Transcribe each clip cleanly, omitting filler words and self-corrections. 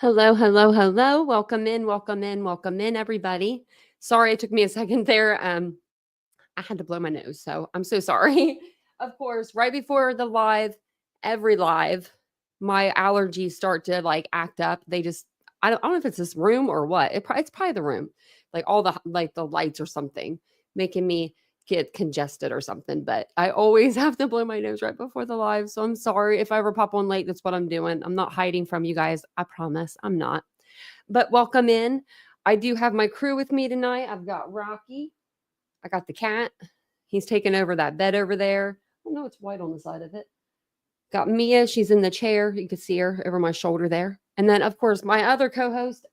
Hello, hello, hello. Welcome in, welcome in, welcome in, everybody. Sorry, it took me a second there. I had to blow my nose, so I'm so sorry. Of course, right before the live, every live, my allergies start to like act up. I don't know if it's this room or what. It's probably the room, like all the lights or something, making me get congested or something. But I always have to blow my nose right before the live, so I'm sorry if I ever pop on late. That's what I'm doing. I'm not hiding from you guys. I promise, I'm not. But welcome in. I do have my crew with me tonight. I've got Rocky. I got the cat. He's taking over that bed over there. Oh no, it's white on the side of it. Got Mia. She's in the chair. You can see her over my shoulder there. And then, of course, my other co-host,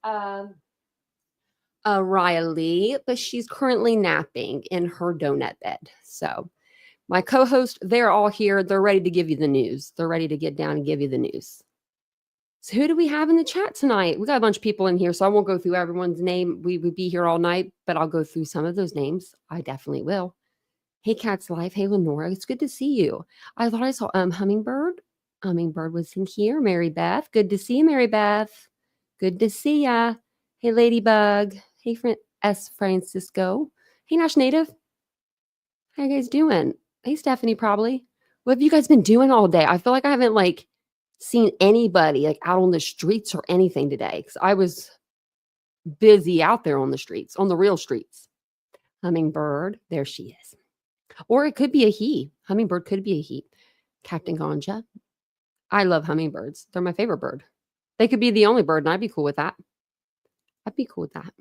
Riley, but she's currently napping in her donut bed. So my co-host, they're all here. They're ready to give you the news. They're ready to get down and give you the news. So who do we have in the chat tonight? We got a bunch of people in here, so I won't go through everyone's name. We would be here all night, but I'll go through some of those names. I definitely will. Hey, Cat's Life. Hey, Lenora. It's good to see you. I thought I saw Hummingbird. Hummingbird was in here. Mary Beth. Good to see you, Mary Beth. Good to see ya. Hey, Ladybug. Hey, Francisco. Hey, Nash Native. How you guys doing? Hey, Stephanie, probably. What have you guys been doing all day? I feel like I haven't seen anybody out on the streets or anything today because I was busy out there on the streets, on the real streets. Hummingbird. There she is. Or it could be a he. Hummingbird could be a he. Captain Ganja. I love hummingbirds. They're my favorite bird. They could be the only bird, and I'd be cool with that. I'd be cool with that.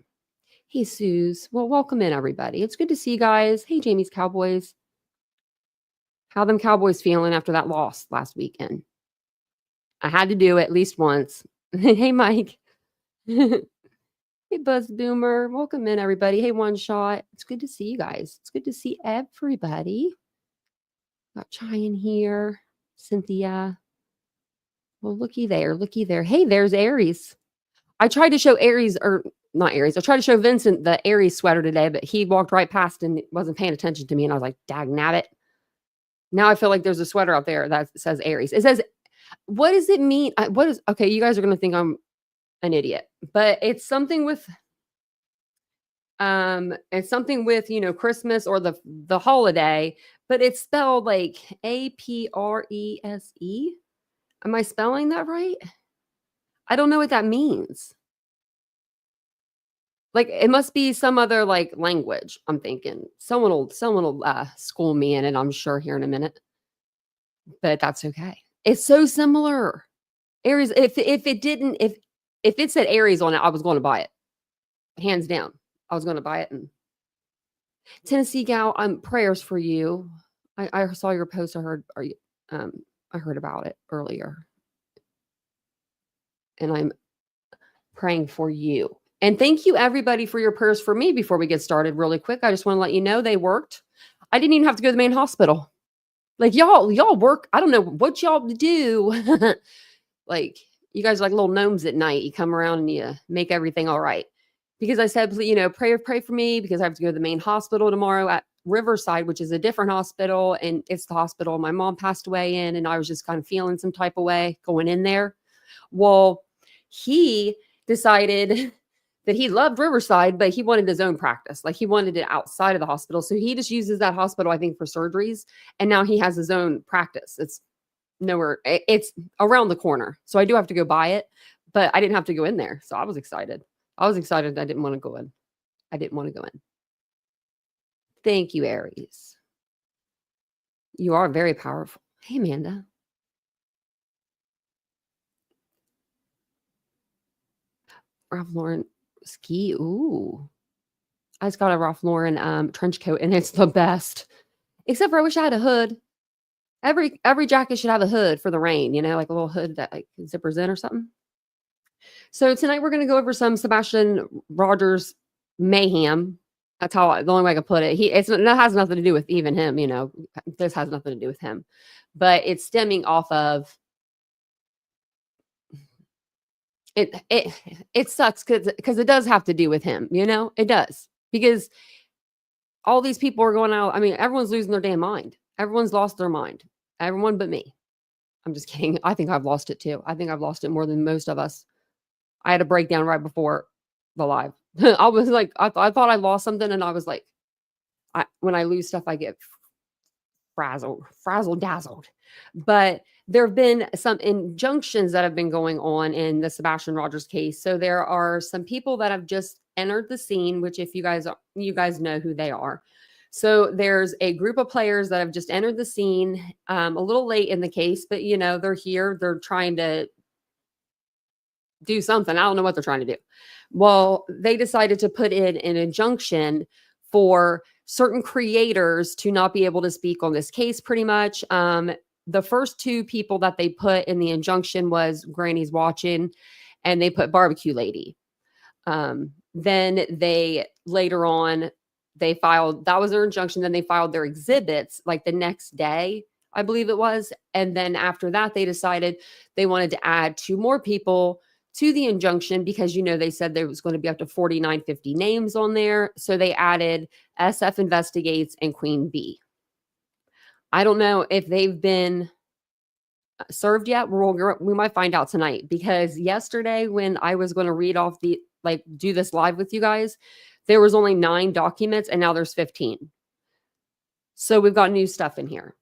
Hey, Suze. Well, welcome in, everybody. It's good to see you guys. Hey, Jamie's Cowboys. How them Cowboys feeling after that loss last weekend? I had to do it at least once. Hey, Mike. Hey, Buzz Boomer. Welcome in, everybody. Hey, One Shot. It's good to see you guys. It's good to see everybody. Got Chai in here. Cynthia. Well, looky there. Looky there. Hey, there's Aries. I tried to show Aries, or not Aries. I tried to show Vincent the Aries sweater today, but he walked right past and wasn't paying attention to me. And I was like, dag nabbit. Now I feel like there's a sweater out there that says Aries. It says, what does it mean? Okay, you guys are going to think I'm an idiot, but it's something with Christmas or the holiday, but it's spelled like Aprese. Am I spelling that right? I don't know what that means. It must be some other language. I'm thinking someone will school me in it, I'm sure, here in a minute. But that's okay. It's so similar. Aries, if it said Aries on it, I was going to buy it. Hands down. I was going to buy it. And Tennessee Gal, prayers for you. I saw your post. I heard about it earlier. And I'm praying for you. And thank you, everybody, for your prayers for me before we get started really quick. I just want to let you know they worked. I didn't even have to go to the main hospital. Y'all work. I don't know what y'all do. You guys are like little gnomes at night. You come around and you make everything all right. Because I said, pray for me because I have to go to the main hospital tomorrow at Riverside, which is a different hospital. And it's the hospital my mom passed away in. And I was just kind of feeling some type of way going in there. Well, he decided that he loved Riverside, but he wanted his own practice. He wanted it outside of the hospital. So he just uses that hospital, I think, for surgeries. And now he has his own practice. It's nowhere. It's around the corner. So I do have to go buy it, but I didn't have to go in there. So I was excited. I didn't want to go in. I didn't want to go in. Thank you, Aries. You are very powerful. Hey, Amanda. Ralph Lauren ski. Ooh. I just got a Ralph Lauren trench coat, and it's the best. Except for I wish I had a hood. Every jacket should have a hood for the rain, like a little hood that zippers in or something. So tonight we're going to go over some Sebastian Rogers mayhem. That's the only way I could put it. That has nothing to do with even him, This has nothing to do with him. But it's stemming off of it sucks because it does have to do with him, it does. Because all these people are going out. I mean, everyone's losing their damn mind. Everyone's lost their mind. Everyone but me. I'm just kidding. I think I've lost it too. I think I've lost it more than most of us. I had a breakdown right before the live. I was like, I thought I lost something, and I was like, when I lose stuff, I get frazzled dazzled. But there have been some injunctions that have been going on in the Sebastian Rogers case. So there are some people that have just entered the scene, which if you guys know who they are. So there's a group of players that have just entered the scene a little late in the case, but they're here. They're trying to do something. I don't know what they're trying to do. Well, they decided to put in an injunction for certain creators to not be able to speak on this case pretty much. The first two people that they put in the injunction was Granny's Watching, and they put Barbecue Lady. Then they later on, they filed, that was their injunction. Then they filed their exhibits like the next day, I believe it was. And then after that, they decided they wanted to add 2 more people to the injunction because, they said there was going to be up to 4950 names on there. So they added SF Investigates and Queen Bee. I don't know if they've been served yet. We might find out tonight, because yesterday when I was going to read off do this live with you guys, there was only 9 documents and now there's 15. So we've got new stuff in here.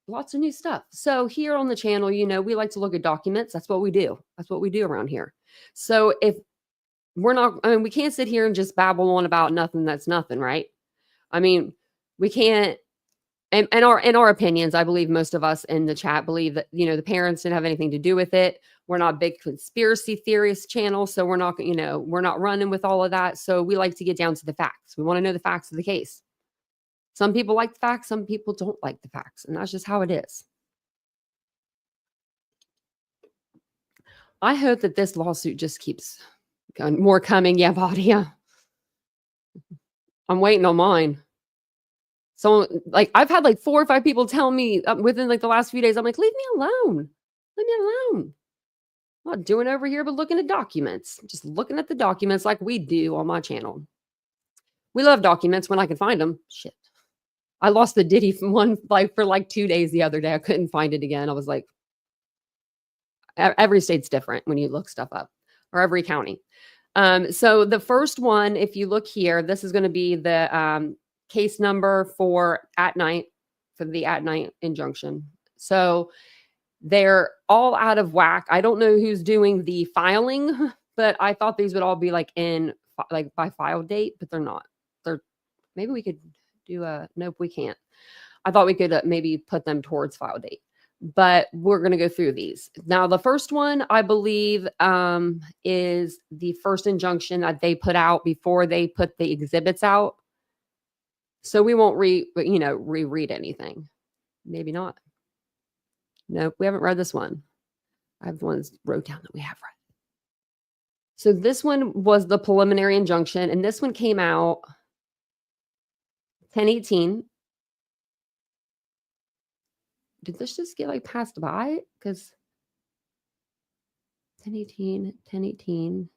Lots of new stuff. So here on the channel, we like to look at documents. That's what we do. That's what we do around here. So if we're not, we can't sit here and just babble on about nothing that's nothing, right? We can't, and in our opinions, I believe most of us in the chat believe that, the parents didn't have anything to do with it. We're not a big conspiracy theorist channel. So we're not, we're not running with all of that. So we like to get down to the facts. We want to know the facts of the case. Some people like the facts, some people don't like the facts, and that's just how it is. I hope that this lawsuit just keeps going. More coming. Yeah, Vadia. I'm waiting on mine. So I've had 4 or 5 people tell me within the last few days, I'm like, leave me alone. Leave me alone. I'm not doing over here, but looking at documents. Just looking at the documents like we do on my channel. We love documents when I can find them. Shit. I lost the Diddy from one for 2 days the other day. I couldn't find it again. I was like, every state's different when you look stuff up, or every county. So the first one, if you look here, this is going to be the case number for the at night injunction. So they're all out of whack. I don't know who's doing the filing, but I thought these would all be by file date, but they're not. Maybe we could do nope, we can't. I thought we could maybe put them towards file date, but we're going to go through these. Now, the first one, I believe, is the first injunction that they put out before they put the exhibits out. So we won't reread anything. Maybe not. Nope, we haven't read this one. I have the ones wrote down that we have read. So this one was the preliminary injunction, and this one came out 10/18. Did this just get passed by? Because 10/18.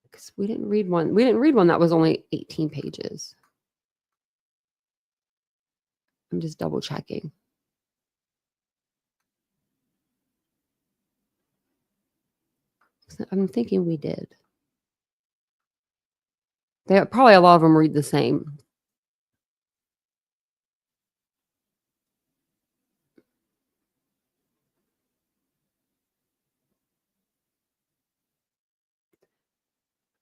Because we didn't read one. We didn't read one that was only 18 pages. I'm just double checking. I'm thinking we did. Probably a lot of them read the same.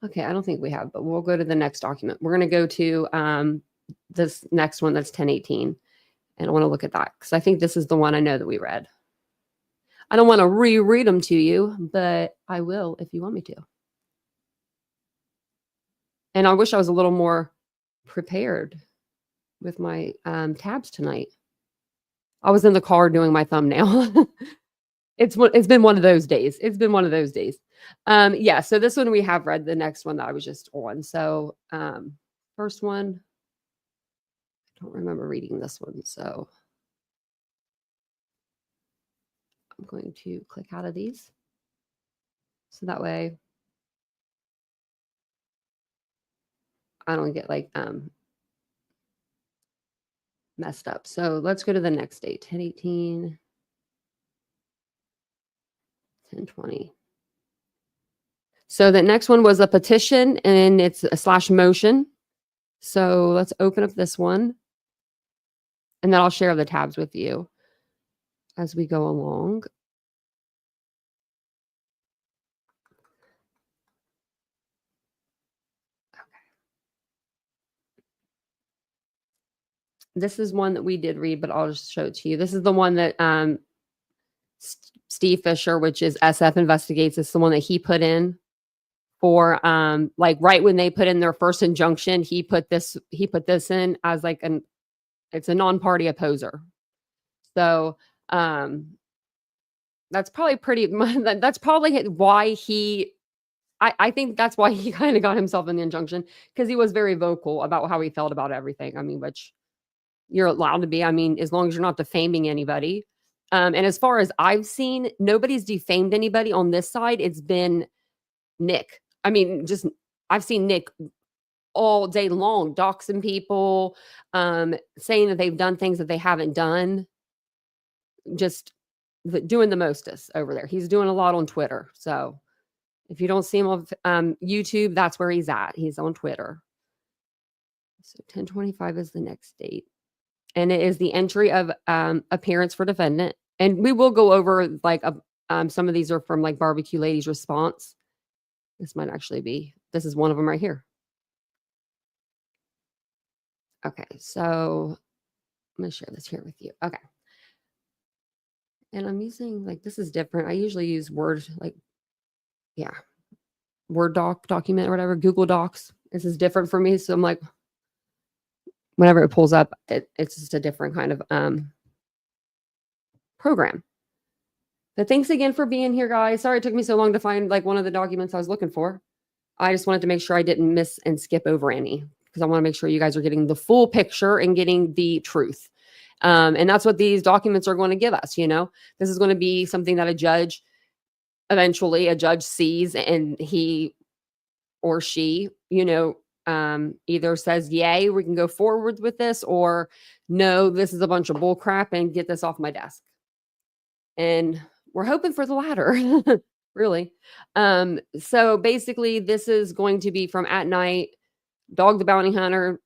Okay, I don't think we have, but we'll go to the next document. We're going to go to this next one that's 10/18, and I want to look at that because I think this is the one I know that we read. I don't want to reread them to you, but I will if you want me to. And I wish I was a little more prepared with my tabs tonight. I was in the car doing my thumbnail. It's been one of those days. It's been one of those days. Yeah, so this one we have read. The next one that I was just on. So first one, I don't remember reading this one. So I'm going to click out of these. So that way I don't get messed up. So let's go to the next date, 10/18. 1020. So the next one was a petition, and it's a slash motion. So let's open up this one, and then I'll share the tabs with you as we go along. This is one that we did read, but I'll just show it to you. This is the one that Steve Fisher, which is SF Investigates, is the one that he put in for like right when they put in their first injunction, he put this in as like it's a non-party opposer. So that's probably that's probably why I think that's why he kind of got himself in the injunction, because he was very vocal about how he felt about everything. I mean, which you're allowed to be. I mean, as long as you're not defaming anybody. And as far as I've seen, nobody's defamed anybody on this side. It's been Nick. I mean, just I've seen Nick all day long doxing people, saying that they've done things that they haven't done. Just doing the mostest over there. He's doing a lot on Twitter. So if you don't see him on YouTube, that's where he's at. He's on Twitter. So 1025 is the next date. And it is the entry of appearance for defendant. And we will go over like some of these are from like BBQ Lady's response. This might actually be, this is one of them right here. Okay, so I'm going to share this here with you. Okay. And I'm using like, this is different. I usually use Word, like, yeah, Word document or whatever, Google Docs. This is different for me. So I'm like, whenever it pulls up, it's just a different kind of program. But thanks again for being here, guys. Sorry it took me so long to find like one of the documents I was looking for. I just wanted to make sure I didn't miss and skip over any, because I want to make sure you guys are getting the full picture and getting the truth. And that's what these documents are going to give us. You know, this is going to be something that a judge sees, and he or she, you know, either says, yay, we can go forward with this, or no, this is a bunch of bull crap and get this off my desk. And we're hoping for the latter, really. So basically this is going to be from At Night, Dog the Bounty Hunter,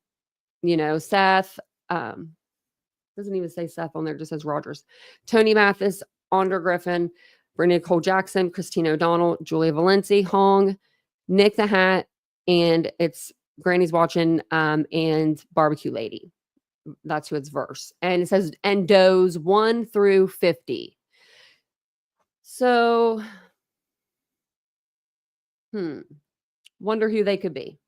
you know, Seth, doesn't even say Seth on there, just says Rogers, Tony Mathis, Andre Griffin, Brenda Nicole Jackson, Christine O'Donnell, Julia Valenci, Hong, Nick the Hat, and it's Granny's Watching, and BBQ Lady. That's who it's verse. And it says, and does 1 through 50. So, wonder who they could be.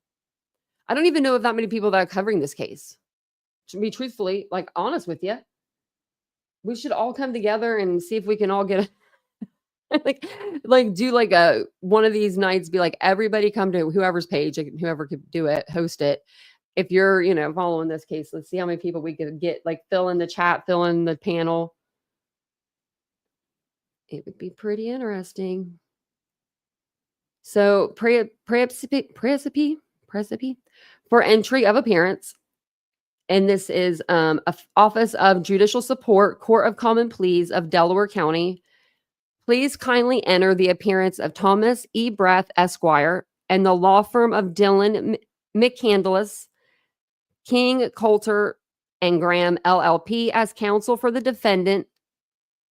I don't even know if that many people that are covering this case. To be truthfully, like honest with you, we should all come together and see if we can all get like do like a one of these nights, be like, everybody come to whoever's page, whoever could do it, host it. If you're, you know, following this case, let's see how many people we could get, like fill in the chat, fill in the panel. It would be pretty interesting. So precipice for entry of appearance. And this is Office of Judicial Support, Court of Common Pleas of Delaware County. Please kindly enter the appearance of Thomas E. Breath, Esquire, and the law firm of Dylan McCandless, King, Coulter, and Graham, LLP, as counsel for the defendant,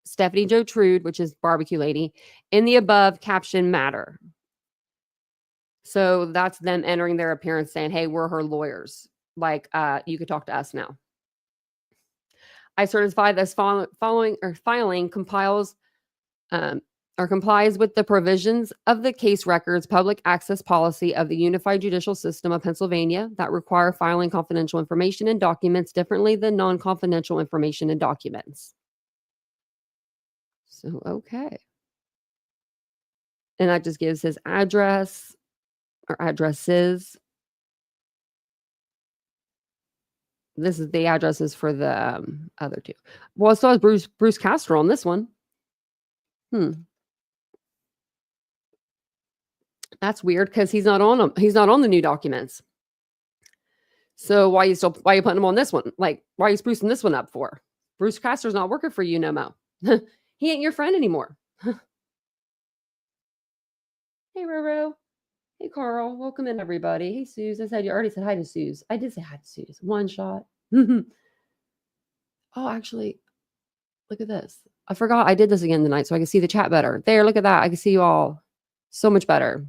Stephanie Jo Trude, which is BBQ Lady, in the above captioned matter. So that's them entering their appearance saying, hey, we're her lawyers. Like, you could talk to us now. I certify this filing complies with the provisions of the case records public access policy of the Unified Judicial System of Pennsylvania that require filing confidential information and documents differently than non-confidential information and documents. So, okay. And that just gives his address or addresses. This is the addresses for the other two. Well, it still has Bruce Castro on this one. That's weird, because he's not on them. He's not on the new documents. So why are you putting him on this one? Like, why are you sprucing this one up for? Bruce Castro's not working for you no more. He ain't your friend anymore. Hey, Roro. Hey, Carl. Welcome in, everybody. Hey, Suze. I said you already said hi to Suze. I did say hi to Suze. One shot. Oh, actually, look at this. I forgot I did this again tonight so I can see the chat better. There, look at that. I can see you all so much better.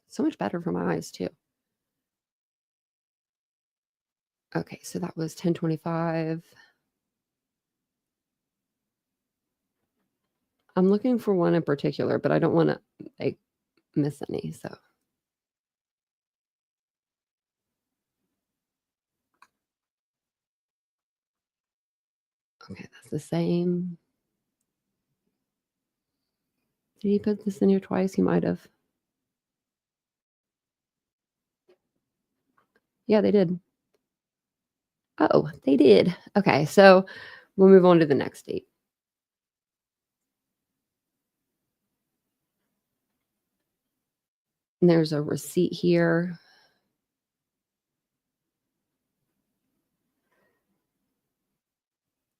So much better for my eyes, too. Okay, so that was 1025. I'm looking for one in particular, but I don't want to like miss any. So okay, that's the same. Did he put this in here twice? He might have. Yeah, they did. Oh, they did. Okay, so we'll move on to the next date. And there's a receipt here.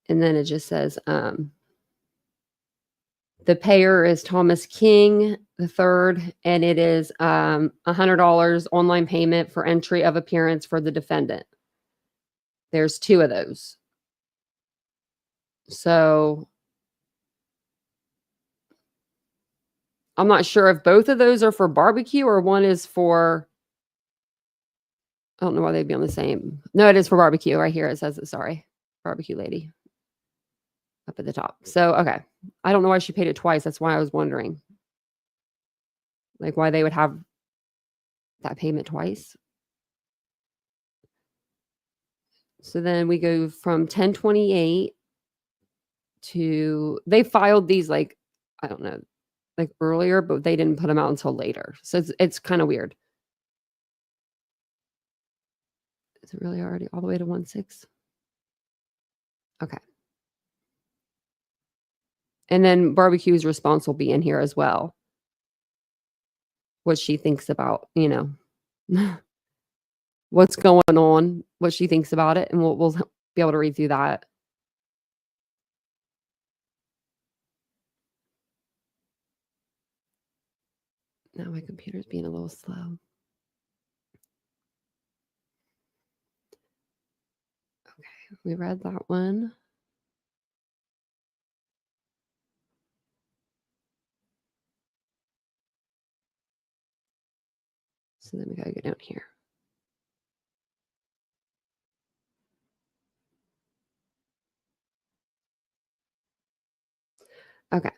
And then it just says the payer is Thomas King III, and it is $100 online payment for entry of appearance for the defendant. There's two of those. So I'm not sure if both of those are for barbecue or one is for, I don't know why they'd be on the same. No, it is for barbecue. Right here it says it. Sorry. Barbecue lady. Up at the top. So, okay. I don't know why she paid it twice. That's why I was wondering. Like why they would have that payment twice. So then we go from 1028 to, they filed these like, I don't know, like earlier, but they didn't put them out until later. So it's kind of weird. Is it really already all the way to 1/6? Okay. And then barbecue's response will be in here as well. What she thinks about, what's going on, what she thinks about it, and we'll be able to read through that. Now my computer's being a little slow. Okay, we read that one. So then we gotta go down here. Okay.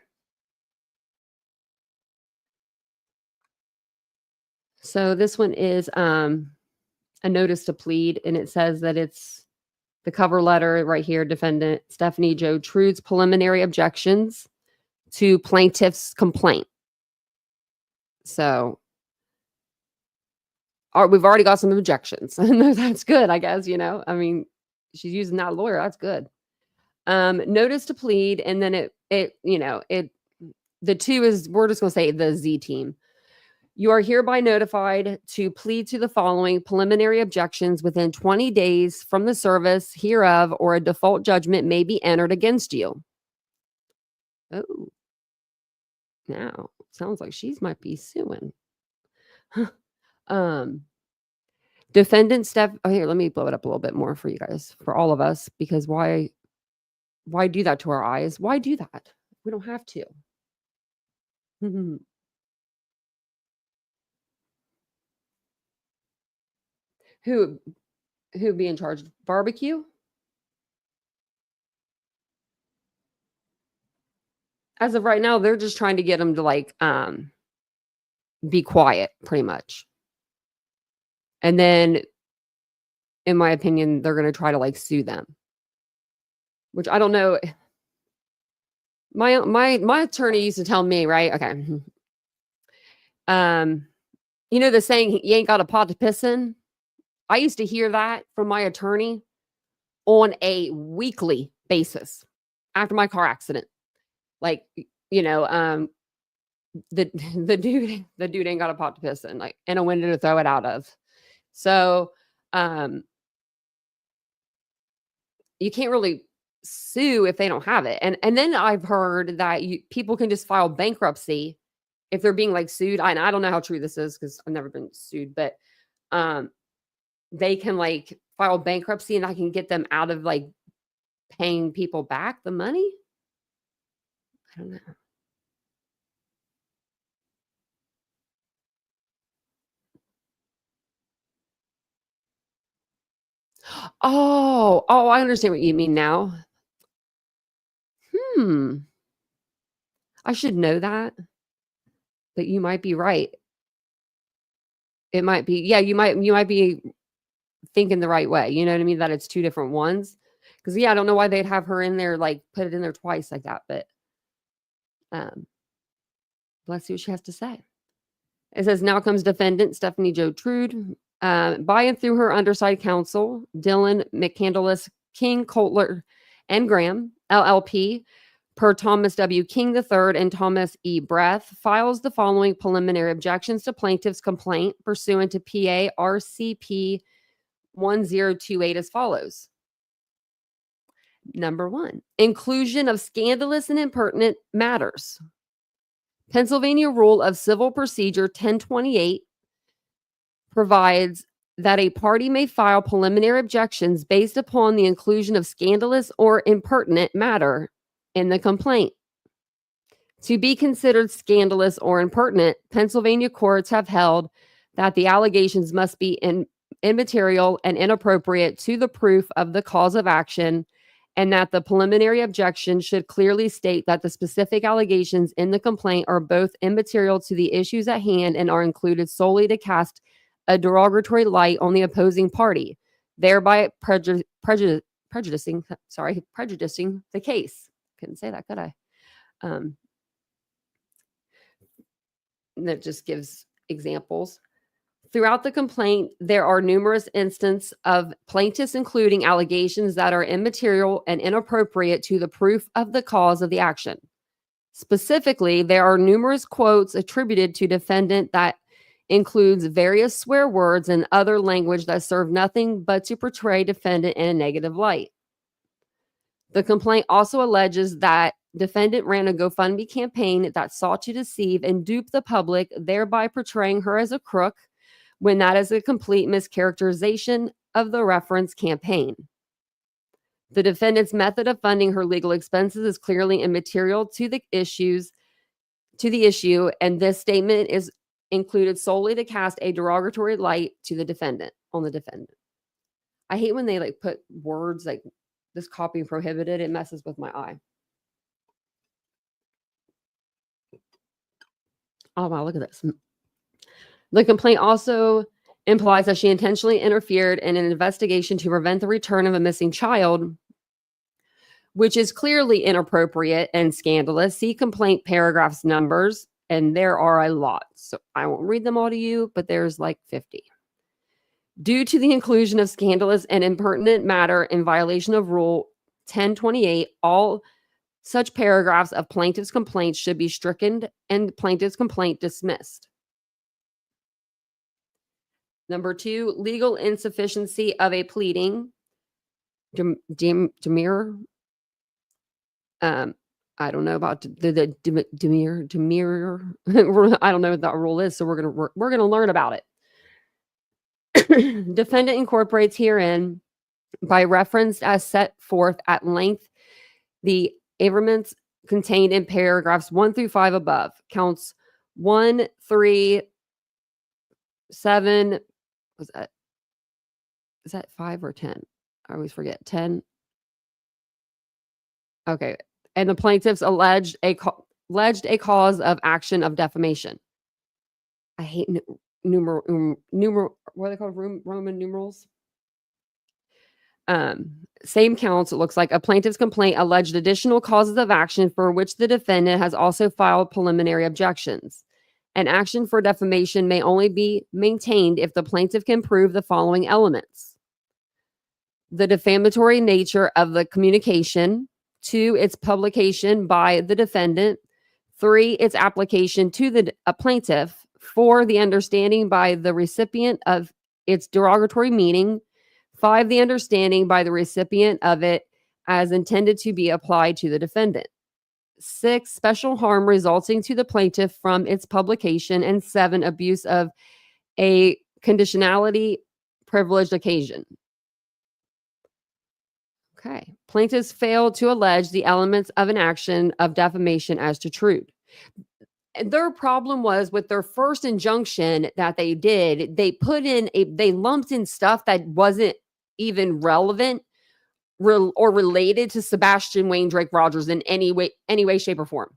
So this one is a notice to plead, and it says that it's the cover letter right here, defendant Stephanie Jo Trude's preliminary objections to plaintiff's complaint. So we've already got some objections. That's good, I guess, I mean, she's using that lawyer. That's good. Notice to plead, and then the two is, we're just going to say the Z team. You are hereby notified to plead to the following preliminary objections within 20 days from the service hereof, or a default judgment may be entered against you. Oh, now sounds like she might be suing. Defendant Steph. Oh, here, let me blow it up a little bit more for you guys, for all of us, because why do that to our eyes? Why do that? We don't have to. Who be in charge? Barbecue? As of right now, they're just trying to get them to like be quiet, pretty much. And then, in my opinion, they're going to try to like sue them, which I don't know. My attorney used to tell me, right? Okay. The saying, you ain't got a pot to piss in. I used to hear that from my attorney on a weekly basis after my car accident. Like, the dude ain't got a pot to piss in, like, and a window to throw it out of. So, you can't really sue if they don't have it. And then I've heard that people can just file bankruptcy if they're being like sued, I don't know how true this is because I've never been sued, but they can like file bankruptcy and I can get them out of like paying people back the money. I don't know. Oh, I understand what you mean now. I should know that, but you might be right. It might be, yeah, you might be thinking the right way. You know what I mean? That it's two different ones. Because yeah, I don't know why they'd have her in there, like put it in there twice like that. But let's see what she has to say. It says, now comes defendant Stephanie Jo Trude, by and through her underside counsel, Dylan McCandless, King, Coulter, and Graham, LLP, per Thomas W. King III and Thomas E. Breath, files the following preliminary objections to plaintiff's complaint pursuant to PA RCP 1028 as follows. Number 1, inclusion of scandalous and impertinent matters. Pennsylvania Rule of Civil Procedure 1028 provides that a party may file preliminary objections based upon the inclusion of scandalous or impertinent matter in the complaint. To be considered scandalous or impertinent, Pennsylvania courts have held that the allegations must be immaterial and inappropriate to the proof of the cause of action, and that the preliminary objection should clearly state that the specific allegations in the complaint are both immaterial to the issues at hand and are included solely to cast a derogatory light on the opposing party, thereby prejudicing the case. Couldn't say that, could I? That just gives examples. Throughout the complaint, there are numerous instances of plaintiffs including allegations that are immaterial and inappropriate to the proof of the cause of the action. Specifically, there are numerous quotes attributed to defendant that includes various swear words and other language that serve nothing but to portray defendant in a negative light. The complaint also alleges that defendant ran a GoFundMe campaign that sought to deceive and dupe the public, thereby portraying her as a crook, when that is a complete mischaracterization of the reference campaign. The defendant's method of funding her legal expenses is clearly immaterial to the issue, and this statement is included solely to cast a derogatory light on the defendant. I hate when they like put words like this copy prohibited. It messes with my eye. Oh wow, look at this. The complaint also implies that she intentionally interfered in an investigation to prevent the return of a missing child, which is clearly inappropriate and scandalous. See complaint paragraphs numbers, and there are a lot. So I won't read them all to you, but there's like 50. Due to the inclusion of scandalous and impertinent matter in violation of Rule 1028, all such paragraphs of plaintiff's complaint should be stricken and plaintiff's complaint dismissed. Number 2, legal insufficiency of a pleading. Demir. I don't know about the demir. I don't know what that rule is, so we're gonna learn about it. Defendant incorporates herein, by reference as set forth at length, the averments contained in paragraphs 1 through 5 above. Counts 1, 3, 7. Was that? Is that 5 or 10? I always forget. 10. Okay. And the plaintiffs alleged a cause of action of defamation. I hate numeral. What are they called? Roman numerals. Same counts. It looks like a plaintiff's complaint alleged additional causes of action for which the defendant has also filed preliminary objections. An action for defamation may only be maintained if the plaintiff can prove the following elements: the defamatory nature of the communication, 2, its publication by the defendant, 3, its application to a plaintiff, 4, the understanding by the recipient of its derogatory meaning, 5, the understanding by the recipient of it as intended to be applied to the defendant. 6, special harm resulting to the plaintiff from its publication, and 7, abuse of a conditionality privileged occasion. Okay. Plaintiffs failed to allege the elements of an action of defamation as to truth. Their problem was with their first injunction that they did, they lumped in stuff that wasn't even relevant or related to Sebastian Wayne Drake Rogers in any way, shape, or form.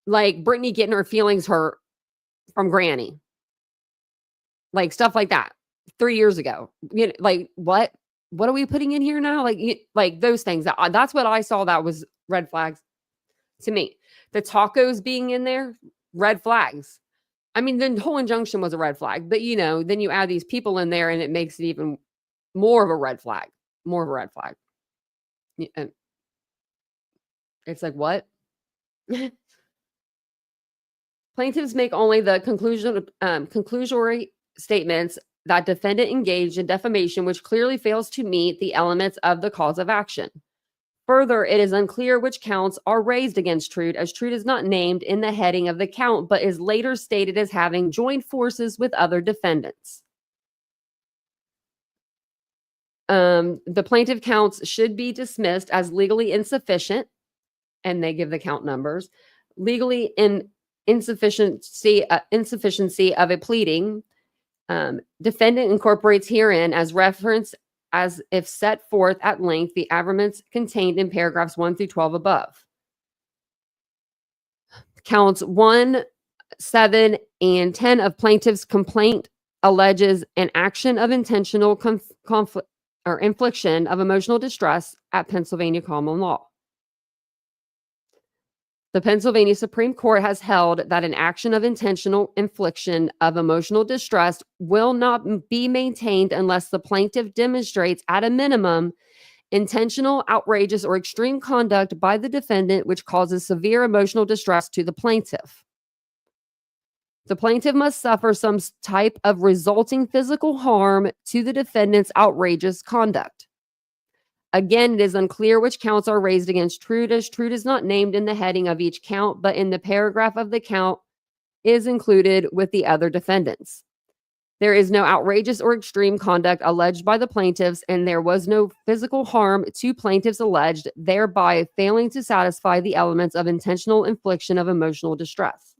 Like Brittany getting her feelings hurt from Granny. Like stuff like that 3 years ago. You know, like what are we putting in here now? Like those things. That's what I saw that was red flags to me. The tacos being in there, red flags. I mean, the whole injunction was a red flag, but then you add these people in there and it makes it even more of a red flag. More of a red flag. And it's like, what? Plaintiffs make only the conclusory statements that defendant engaged in defamation, which clearly fails to meet the elements of the cause of action. Further, it is unclear which counts are raised against Trude, as Trude is not named in the heading of the count, but is later stated as having joined forces with other defendants. The plaintiff counts should be dismissed as legally insufficient, and they give the count numbers. Legally insufficiency of a pleading. Defendant incorporates herein as reference as if set forth at length the averments contained in paragraphs 1 through 12 above. Counts 1, 7, and 10 of plaintiff's complaint alleges an action of intentional conflict or infliction of emotional distress at Pennsylvania common law. The Pennsylvania Supreme Court has held that an action of intentional infliction of emotional distress will not be maintained unless the plaintiff demonstrates, at a minimum, intentional, outrageous, or extreme conduct by the defendant which causes severe emotional distress to the plaintiff. The plaintiff must suffer some type of resulting physical harm to the defendant's outrageous conduct. Again, it is unclear which counts are raised against Trude, as Trude is not named in the heading of each count, but in the paragraph of the count is included with the other defendants. There is no outrageous or extreme conduct alleged by the plaintiffs, and there was no physical harm to plaintiffs alleged, thereby failing to satisfy the elements of intentional infliction of emotional distress.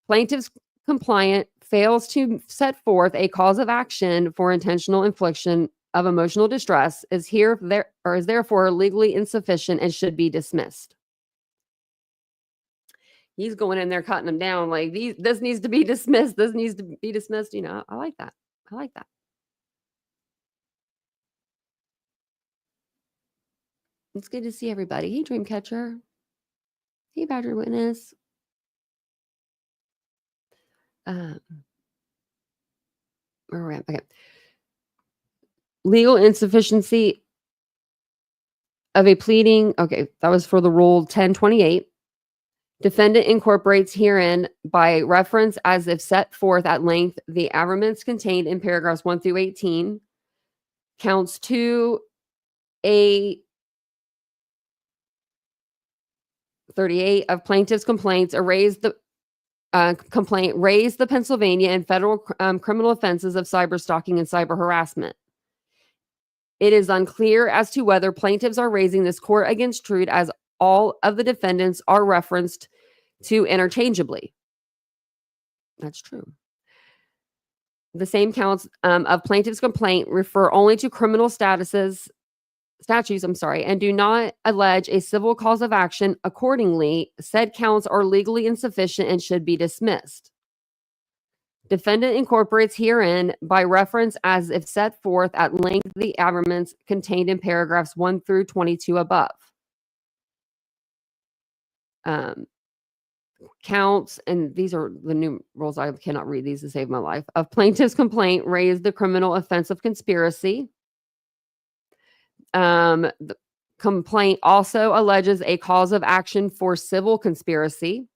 Plaintiff's complaint fails to set forth a cause of action for intentional infliction of emotional distress, is therefore legally insufficient and should be dismissed. He's going in there cutting them down like this needs to be dismissed. This needs to be dismissed. I like that. I like that. It's good to see everybody. Hey, Dreamcatcher. Hey, Badger Witness. Where we're at. Okay. Legal insufficiency of a pleading. Okay, that was for the Rule 1028. Defendant incorporates herein by reference as if set forth at length the averments contained in paragraphs 1 through 18. Counts 2, A 38 of plaintiff's complaints raised the Pennsylvania and federal criminal offenses of cyber stalking and cyber harassment. It is unclear as to whether plaintiffs are raising this court against Trude, as all of the defendants are referenced to interchangeably. That's true. The same counts of plaintiff's complaint refer only to criminal statutes, and do not allege a civil cause of action. Accordingly, said counts are legally insufficient and should be dismissed. Defendant incorporates herein by reference as if set forth at length the averments contained in paragraphs 1 through 22 above. Counts, and these are the new rules, I cannot read these to save my life, of plaintiff's complaint raised the criminal offense of conspiracy. The complaint also alleges a cause of action for civil conspiracy.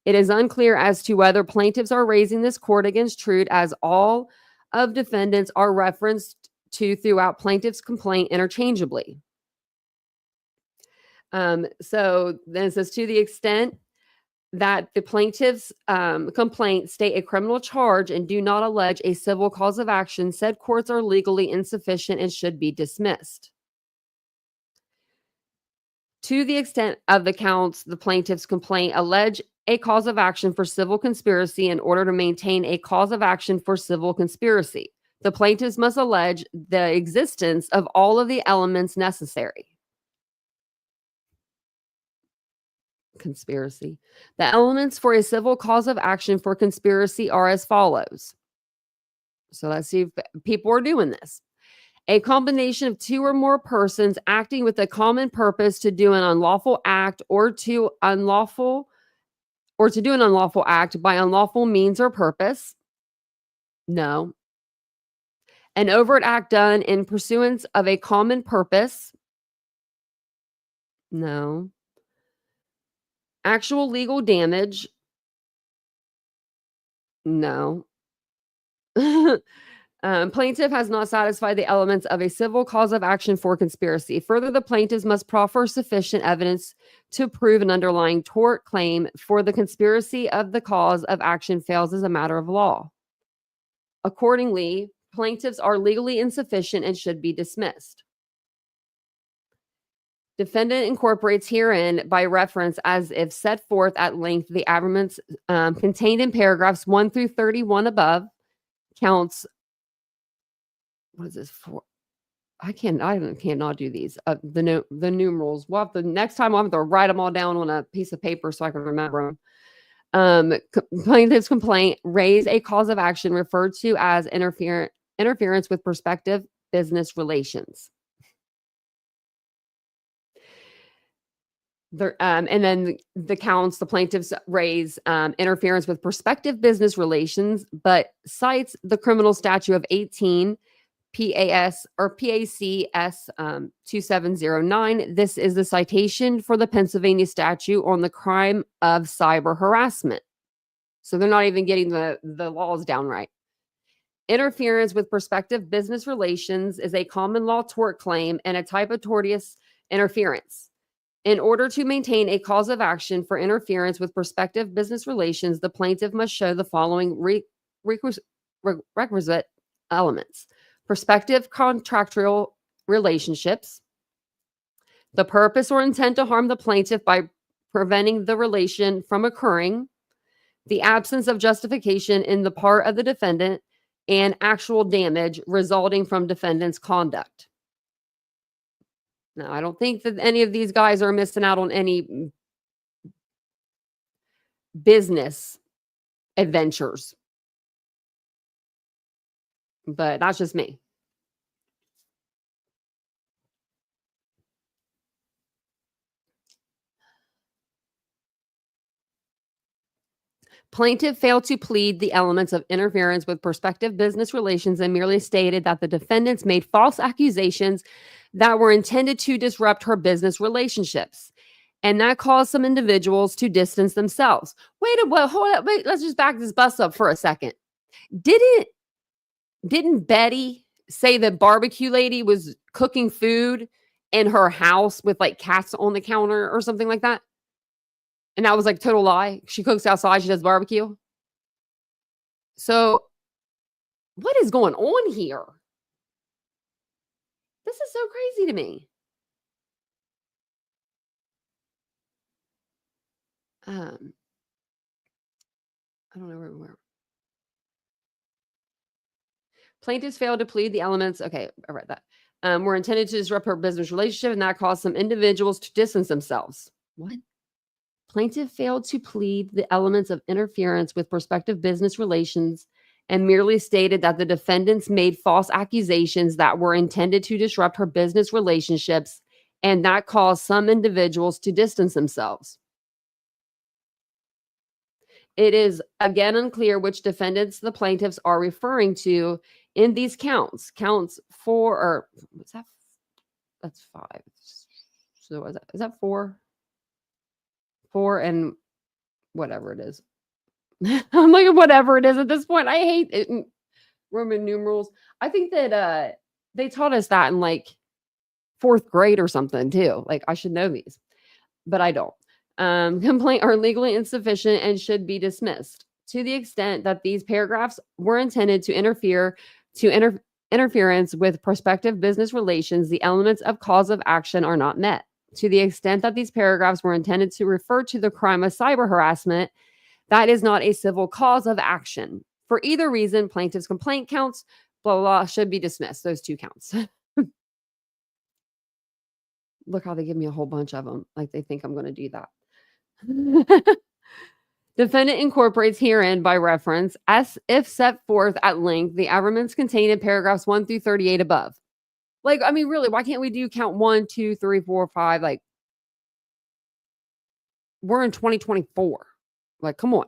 It is unclear as to whether plaintiffs are raising this court against Trude, as all of defendants are referenced to throughout plaintiff's complaint interchangeably. So then it says, to the extent that the plaintiff's complaint state a criminal charge and do not allege a civil cause of action, said courts are legally insufficient and should be dismissed. To the extent of the counts, the plaintiff's complaint allege a cause of action for civil conspiracy in order to maintain a cause of action for civil conspiracy. The plaintiffs must allege the existence of all of the elements necessary. Conspiracy. The elements for a civil cause of action for conspiracy are as follows. So let's see if people are doing this. A combination of two or more persons acting with a common purpose to do an unlawful act or to do an unlawful act by unlawful means or purpose. No. An overt act done in pursuance of a common purpose. No. Actual legal damage. No. Plaintiff has not satisfied the elements of a civil cause of action for conspiracy. Further, the plaintiffs must proffer sufficient evidence to prove an underlying tort claim for the conspiracy of the cause of action fails as a matter of law. Accordingly, plaintiffs are legally insufficient and should be dismissed. Defendant incorporates herein by reference as if set forth at length the arguments contained in paragraphs 1 through 31 above. Counts. What is this for? I cannot do these. The numerals. We'll have to, next time I'll have to write them all down on a piece of paper so I can remember them. Plaintiff's complaint raise a cause of action referred to as interference with prospective business relations. And then the counts, the plaintiffs raise interference with prospective business relations, but cites the criminal statute of 18 PACS 2709. This is the citation for the Pennsylvania statute on the crime of cyber harassment. So they're not even getting the laws down right. Interference with prospective business relations is a common law tort claim and a type of tortious interference. In order to maintain a cause of action for interference with prospective business relations, the plaintiff must show the following requisite elements: prospective contractual relationships, the purpose or intent to harm the plaintiff by preventing the relation from occurring, the absence of justification in the part of the defendant, and actual damage resulting from defendant's conduct. Now, I don't think that any of these guys are missing out on any business adventures, but that's just me. Plaintiff failed to plead the elements of interference with prospective business relations and merely stated that the defendants made false accusations that were intended to disrupt her business relationships. And that caused some individuals to distance themselves. Wait, let's just back this bus up for a second. Didn't Betty say that barbecue lady was cooking food in her house with like cats on the counter or something like that? And that was like total lie. She cooks outside. She does barbecue. So what is going on here? This is so crazy to me. I don't know where. Plaintiffs failed to plead the elements. Okay, I read that. Were intended to disrupt her business relationship, and that caused some individuals to distance themselves. What? Plaintiff failed to plead the elements of interference with prospective business relations and merely stated that the defendants made false accusations that were intended to disrupt her business relationships, and that caused some individuals to distance themselves. It is again unclear which defendants the plaintiffs are referring to in these counts. Counts 4 or what's that? That's 5. So is that 4? 4 and whatever it is. I'm like, whatever it is at this point. I hate it. Roman numerals. I think that they taught us that in like 4th grade or something too. Like I should know these. but I don't. Complaint are legally insufficient and should be dismissed to the extent that these paragraphs were intended to interference with prospective business relations. The elements of cause of action are not met. To the extent that these paragraphs were intended to refer to the crime of cyber harassment, that is not a civil cause of action. For either reason, plaintiff's complaint counts, blah, blah, blah, should be dismissed. Those two counts. Look how they give me a whole bunch of them. Like they think I'm going to do that. Defendant incorporates herein by reference, as if set forth at length, the averments contained in paragraphs 1 through 38 above. Like, I mean, really, why can't we do count 1, 2, 3, 4, 5? Like, we're in 2024. Like, come on.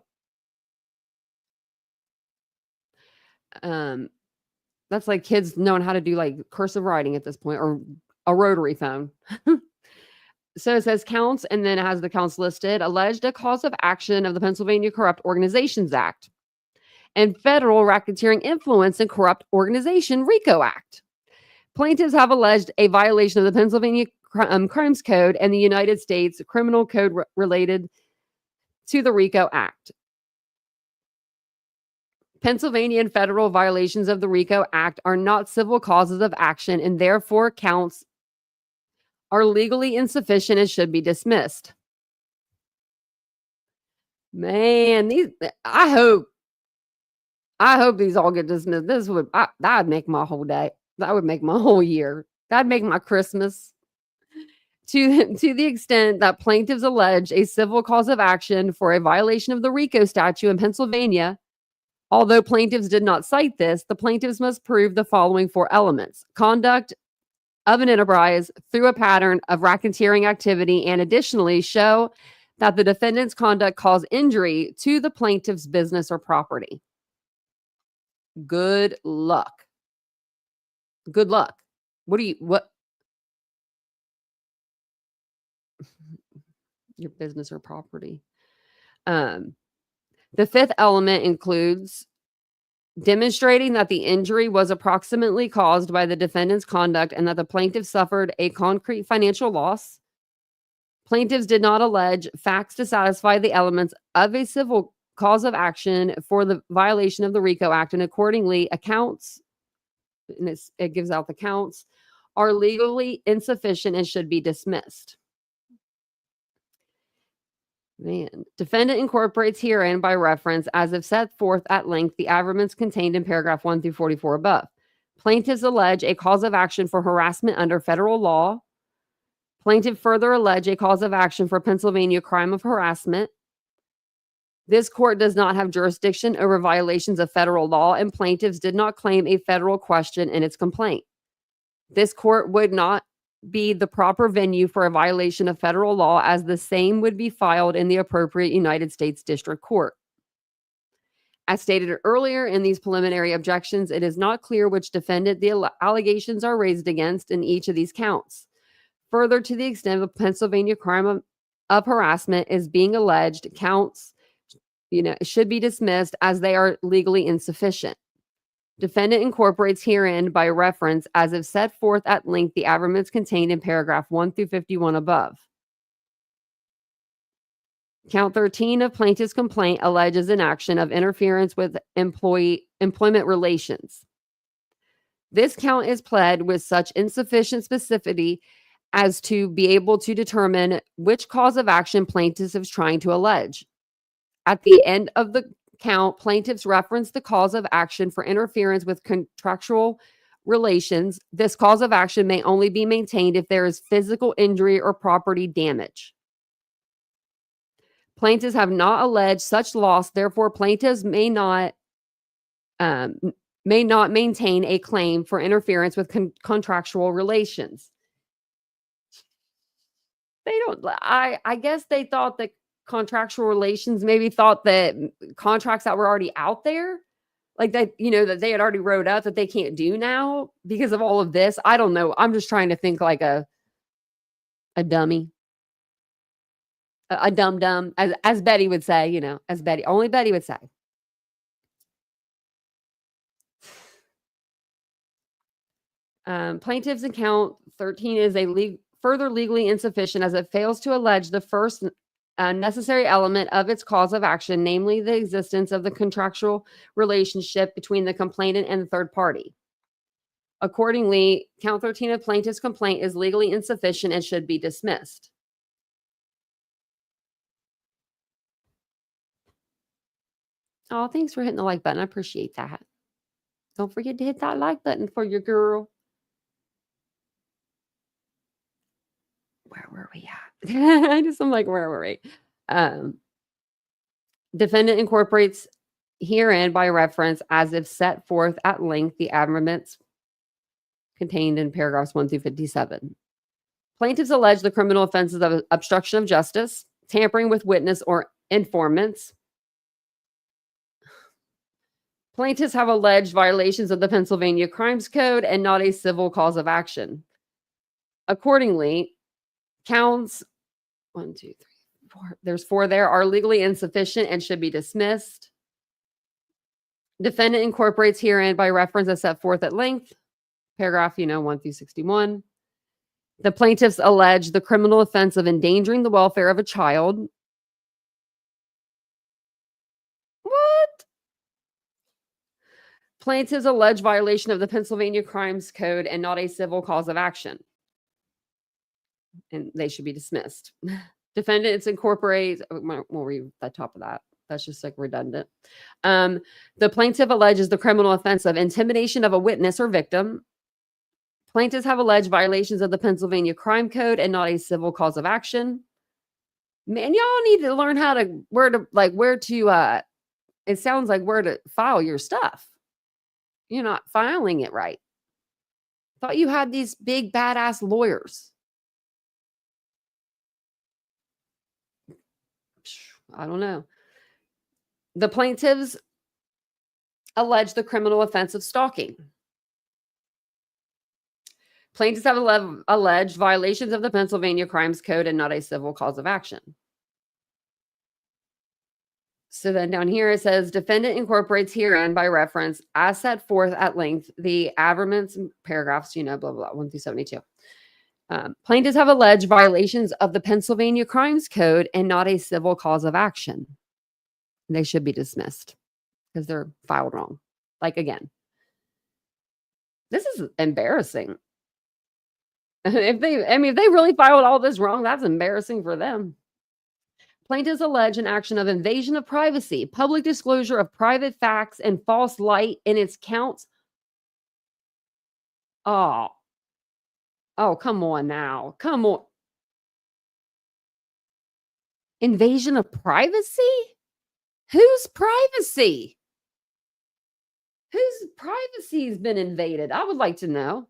That's like kids knowing how to do like cursive writing at this point, or a rotary phone. So it says counts, and then it has the counts listed. Alleged a cause of action of the Pennsylvania Corrupt Organizations Act and Federal Racketeering Influence and Corrupt Organization RICO Act. Plaintiffs have alleged a violation of the Pennsylvania Crimes Code and the United States Criminal Code related to the RICO Act. Pennsylvania and federal violations of the RICO Act are not civil causes of action, and therefore counts are legally insufficient and should be dismissed. Man, I hope these all get dismissed. That'd make my whole day. That would make my whole year. That'd make my Christmas. To the extent that plaintiffs allege a civil cause of action for a violation of the RICO statute in Pennsylvania, although plaintiffs did not cite this, the plaintiffs must prove the following 4 elements: conduct of an enterprise through a pattern of racketeering activity, and additionally show that the defendant's conduct caused injury to the plaintiff's business or property. Good luck. Good luck. What? Your business or property. The 5th element includes demonstrating that the injury was approximately caused by the defendant's conduct and that the plaintiff suffered a concrete financial loss. Plaintiffs did not allege facts to satisfy the elements of a civil cause of action for the violation of the RICO Act, and accordingly, accounts, and it gives out the counts, are legally insufficient and should be dismissed. Man, defendant incorporates herein by reference, as if set forth at length, the averments contained in paragraph 1 through 44 above. Plaintiffs allege a cause of action for harassment under federal law. Plaintiff further allege a cause of action for Pennsylvania crime of harassment. This court does not have jurisdiction over violations of federal law, and plaintiffs did not claim a federal question in its complaint. This court would not be the proper venue for a violation of federal law, as the same would be filed in the appropriate United States District Court. As stated earlier in these preliminary objections, it is not clear which defendant the allegations are raised against in each of these counts. Further, to the extent the Pennsylvania crime of harassment is being alleged, counts should be dismissed as they are legally insufficient. Defendant incorporates herein by reference, as if set forth at length, the averments contained in paragraph 1 through 51 above. Count 13 of plaintiff's complaint alleges an action of interference with employment relations. This count is pled with such insufficient specificity as to be able to determine which cause of action plaintiff is trying to allege. At the end of the count, plaintiffs reference the cause of action for interference with contractual relations. This cause of action may only be maintained if there is physical injury or property damage. Plaintiffs have not alleged such loss, therefore plaintiffs may not maintain a claim for interference with contractual relations. They don't. I guess they thought that contractual relations maybe thought that contracts that were already out there, like that, that they had already wrote up, that they can't do now because of all of this. I don't know. I'm just trying to think like a dummy, a dum-dum, as Betty would say, only Betty would say. Plaintiffs in count 13 is further legally insufficient as it fails to allege the first necessary element of its cause of action, namely the existence of the contractual relationship between the complainant and the third party. Accordingly, count 13 of plaintiff's complaint is legally insufficient and should be dismissed. Oh, thanks for hitting the like button. I appreciate that. Don't forget to hit that like button for your girl. Where were we at? I'm like, where were we? Defendant incorporates herein by reference as if set forth at length the arguments contained in paragraphs 1 through 57. Plaintiffs allege the criminal offenses of obstruction of justice, tampering with witness or informants. Plaintiffs have alleged violations of the Pennsylvania Crimes Code and not a civil cause of action. Accordingly, counts 1, 2, 3, 4. There's 4 there are legally insufficient and should be dismissed. Defendant incorporates herein by reference as set forth at length. Paragraph, 1 through 61. The plaintiffs allege the criminal offense of endangering the welfare of a child. What? Plaintiffs allege violation of the Pennsylvania Crimes Code and not a civil cause of action. And they should be dismissed. Defendants incorporate, we'll read the top of that. That's just like redundant. The plaintiff alleges the criminal offense of intimidation of a witness or victim. Plaintiffs have alleged violations of the Pennsylvania Crime Code and not a civil cause of action. Man, y'all need to learn how to, it sounds like where to file your stuff. You're not filing it right. Thought you had these big badass lawyers. I don't know. The plaintiffs allege the criminal offense of stalking. Plaintiffs have alleged violations of the Pennsylvania Crimes Code and not a civil cause of action. So then down here it says, defendant incorporates herein by reference as set forth at length the averments paragraphs, blah, blah, blah, 1 through 72. Plaintiffs have alleged violations of the Pennsylvania Crimes Code and not a civil cause of action. They should be dismissed because they're filed wrong. Like, again, this is embarrassing. If they really filed all this wrong, that's embarrassing for them. Plaintiffs allege an action of invasion of privacy, public disclosure of private facts, and false light in its counts. Oh, come on now. Come on. Invasion of privacy? Whose privacy? Whose privacy has been invaded? I would like to know.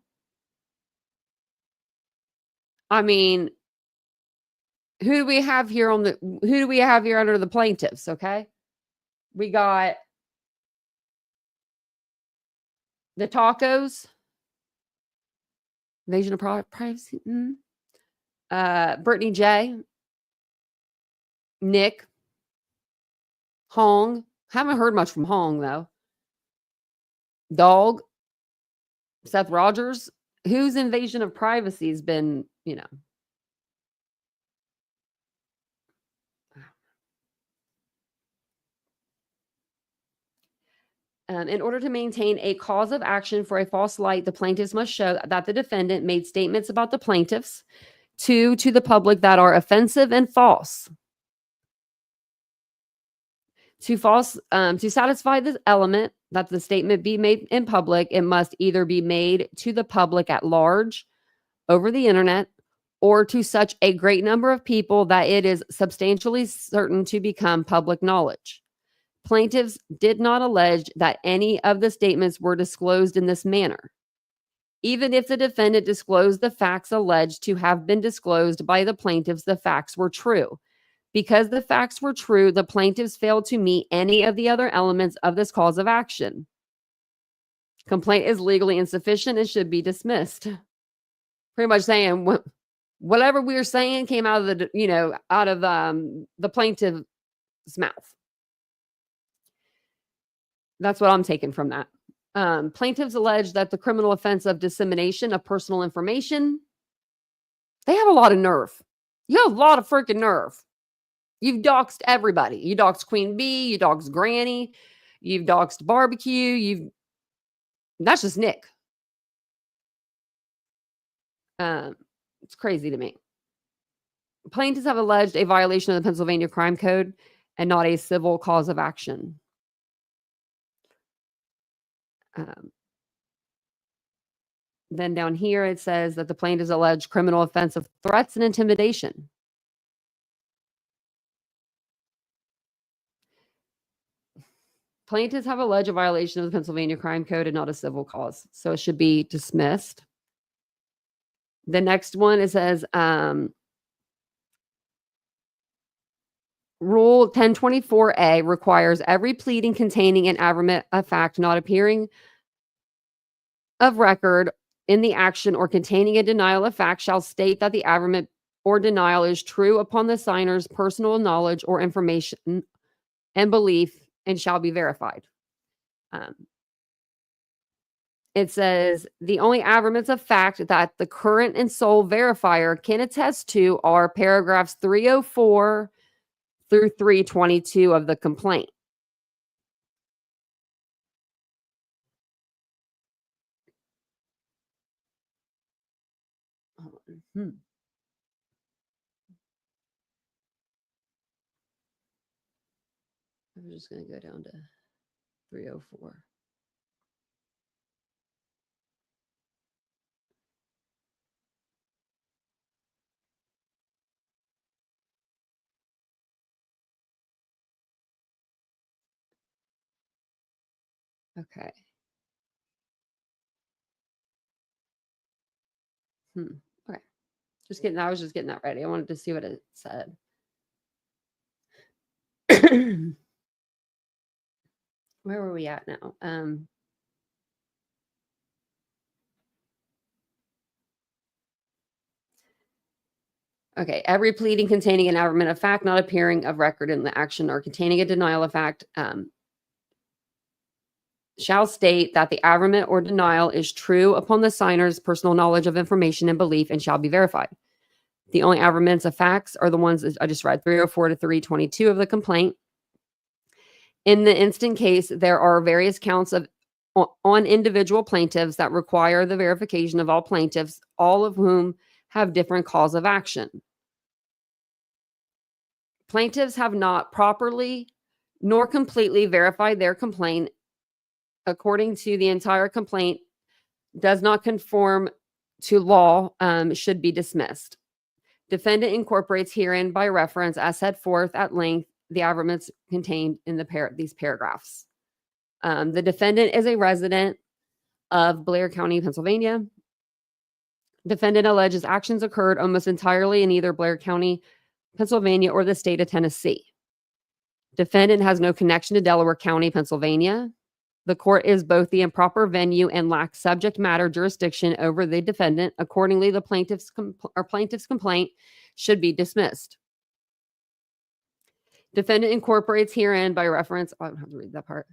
I mean, who do we have here under the plaintiffs? Okay. We got the tacos. Invasion of privacy. Brittany J. Nick. Hong. Haven't heard much from Hong, though. Dog. Seth Rogers. Whose invasion of privacy has been, in order to maintain a cause of action for a false light, the plaintiffs must show that the defendant made statements about the plaintiffs to the public that are offensive and false. To satisfy this element that the statement be made in public, it must either be made to the public at large over the internet or to such a great number of people that it is substantially certain to become public knowledge. Plaintiffs did not allege that any of the statements were disclosed in this manner. Even if the defendant disclosed the facts alleged to have been disclosed by the plaintiffs, the facts were true. Because the facts were true, the plaintiffs failed to meet any of the other elements of this cause of action. Complaint is legally insufficient and should be dismissed. Pretty much saying whatever we were saying came out of the plaintiff's mouth. That's what I'm taking from that. Plaintiffs allege that the criminal offense of dissemination of personal information. They have a lot of nerve. You have a lot of freaking nerve. You've doxed everybody. You doxed Queen Bee. You doxed Granny. You've doxed Barbecue. That's just Nick. It's crazy to me. Plaintiffs have alleged a violation of the Pennsylvania Crime Code and not a civil cause of action. Then down here it says that the plaintiffs allege criminal offense of threats and intimidation. Plaintiffs have alleged a violation of the Pennsylvania Crime Code and not a civil cause, so it should be dismissed. The next one, it says Rule 1024A requires every pleading containing an averment of fact not appearing of record in the action or containing a denial of fact shall state that the averment or denial is true upon the signer's personal knowledge or information and belief and shall be verified. It says the only averments of fact that the current and sole verifier can attest to are paragraphs 304 through 322 of the complaint. I'm just going to go down to 304. Okay. Okay. I was just getting that ready. I wanted to see what it said. Where were we at now? Okay. Every pleading containing an averment of fact not appearing of record in the action or containing a denial of fact shall state that the averment or denial is true upon the signer's personal knowledge of information and belief and shall be verified. The only averments of facts are the ones that I just read, 304 to 322 of the complaint. In the instant case, there are various counts on individual plaintiffs that require the verification of all plaintiffs, all of whom have different cause of action. Plaintiffs have not properly nor completely verified their complaint according to the entire complaint, does not conform to law, should be dismissed. Defendant incorporates herein by reference as set forth at length the averments contained in these paragraphs. The defendant is a resident of Blair County, Pennsylvania. Defendant alleges actions occurred almost entirely in either Blair County, Pennsylvania, or the state of Tennessee. Defendant has no connection to Delaware County, Pennsylvania. The court is both the improper venue and lacks subject matter jurisdiction over the defendant. Accordingly, the plaintiff's complaint should be dismissed. Defendant incorporates herein by reference. I don't have to read that part.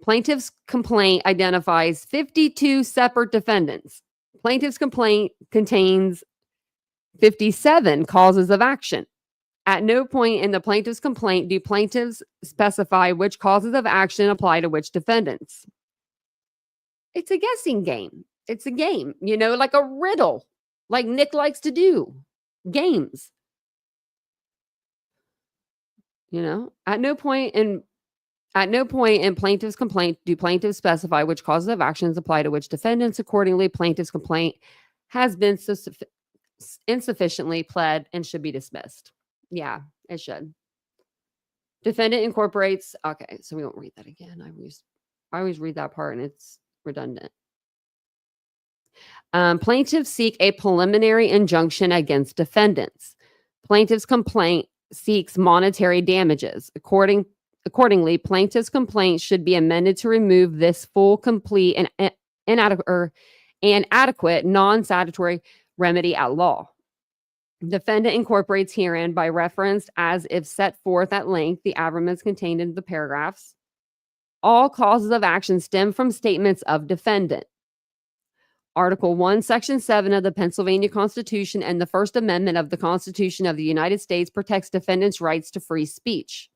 Plaintiff's complaint identifies 52 separate defendants. Plaintiff's complaint contains 57 causes of action. At no point in the plaintiff's complaint do plaintiffs specify which causes of action apply to which defendants. It's a guessing game. It's a game, like a riddle, like Nick likes to do. Games. At no point in plaintiff's complaint do plaintiffs specify which causes of actions apply to which defendants. Accordingly, plaintiff's complaint has been insufficiently pled and should be dismissed. Yeah, it should. Defendant incorporates. Okay, so we won't read that again. I always read that part and it's redundant. Plaintiffs seek a preliminary injunction against defendants. Plaintiff's complaint seeks monetary damages. Accordingly, plaintiff's complaint should be amended to remove this full, complete, and adequate non-statutory remedy at law. Defendant incorporates herein by reference as if set forth at length the averments contained in the paragraphs. All causes of action stem from statements of defendant. Article 1, Section 7 of the Pennsylvania Constitution and the First Amendment of the Constitution of the United States protects defendants' rights to free speech.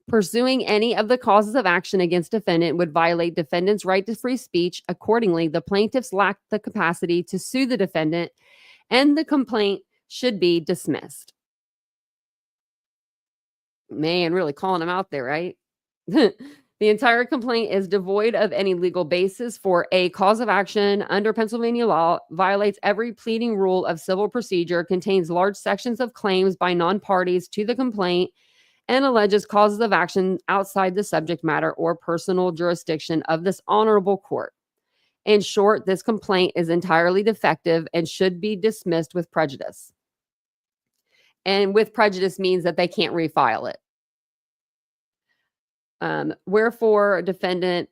Pursuing any of the causes of action against defendant would violate defendant's right to free speech. Accordingly, the plaintiffs lack the capacity to sue the defendant, and the complaint should be dismissed. Man, really calling them out there, right? The entire complaint is devoid of any legal basis for a cause of action under Pennsylvania law, violates every pleading rule of civil procedure, contains large sections of claims by non-parties to the complaint, and alleges causes of action outside the subject matter or personal jurisdiction of this honorable court. In short, this complaint is entirely defective and should be dismissed with prejudice. And with prejudice means that they can't refile it. Wherefore, defendant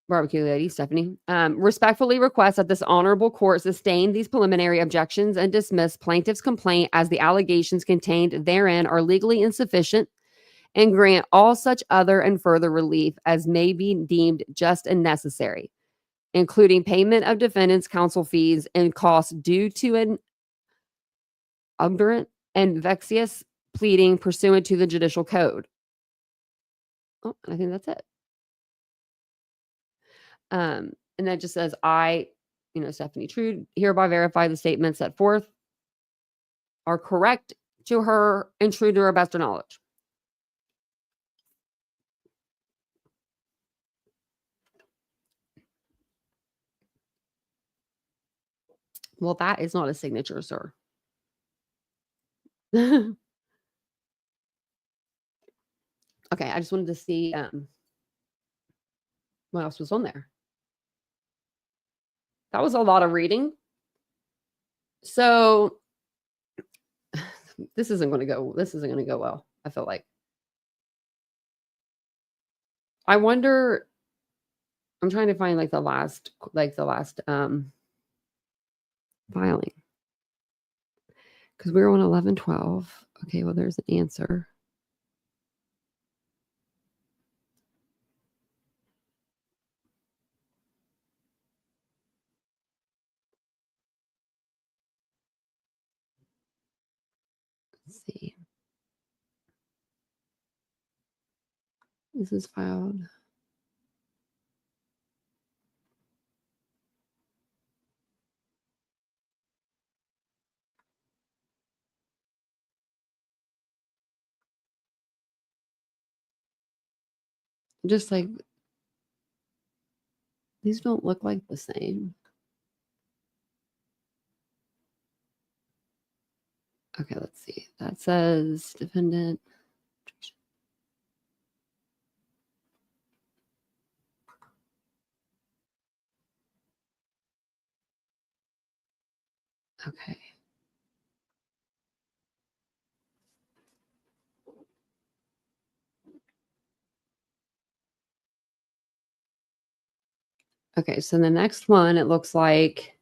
barbecue lady Stephanie respectfully requests that this honorable court sustain these preliminary objections and dismiss plaintiff's complaint as the allegations contained therein are legally insufficient, and grant all such other and further relief as may be deemed just and necessary, including payment of defendant's counsel fees and costs due to an obdurate and vexatious pleading pursuant to the judicial code. Oh, I think that's it. And that just says, I, Stephanie Trude, hereby verify the statements set forth are correct to her and true to her best of knowledge. Well, that is not a signature, sir. Okay, I just wanted to see what else was on there. That was a lot of reading. So this isn't going to go well, I feel like. I wonder, I'm trying to find the last filing. Because we were on 11/12. Okay, well, there's an answer. Let's see. This is filed. Just these don't look like the same. Okay, let's see. That says defendant. Okay. Okay, so the next one, it looks like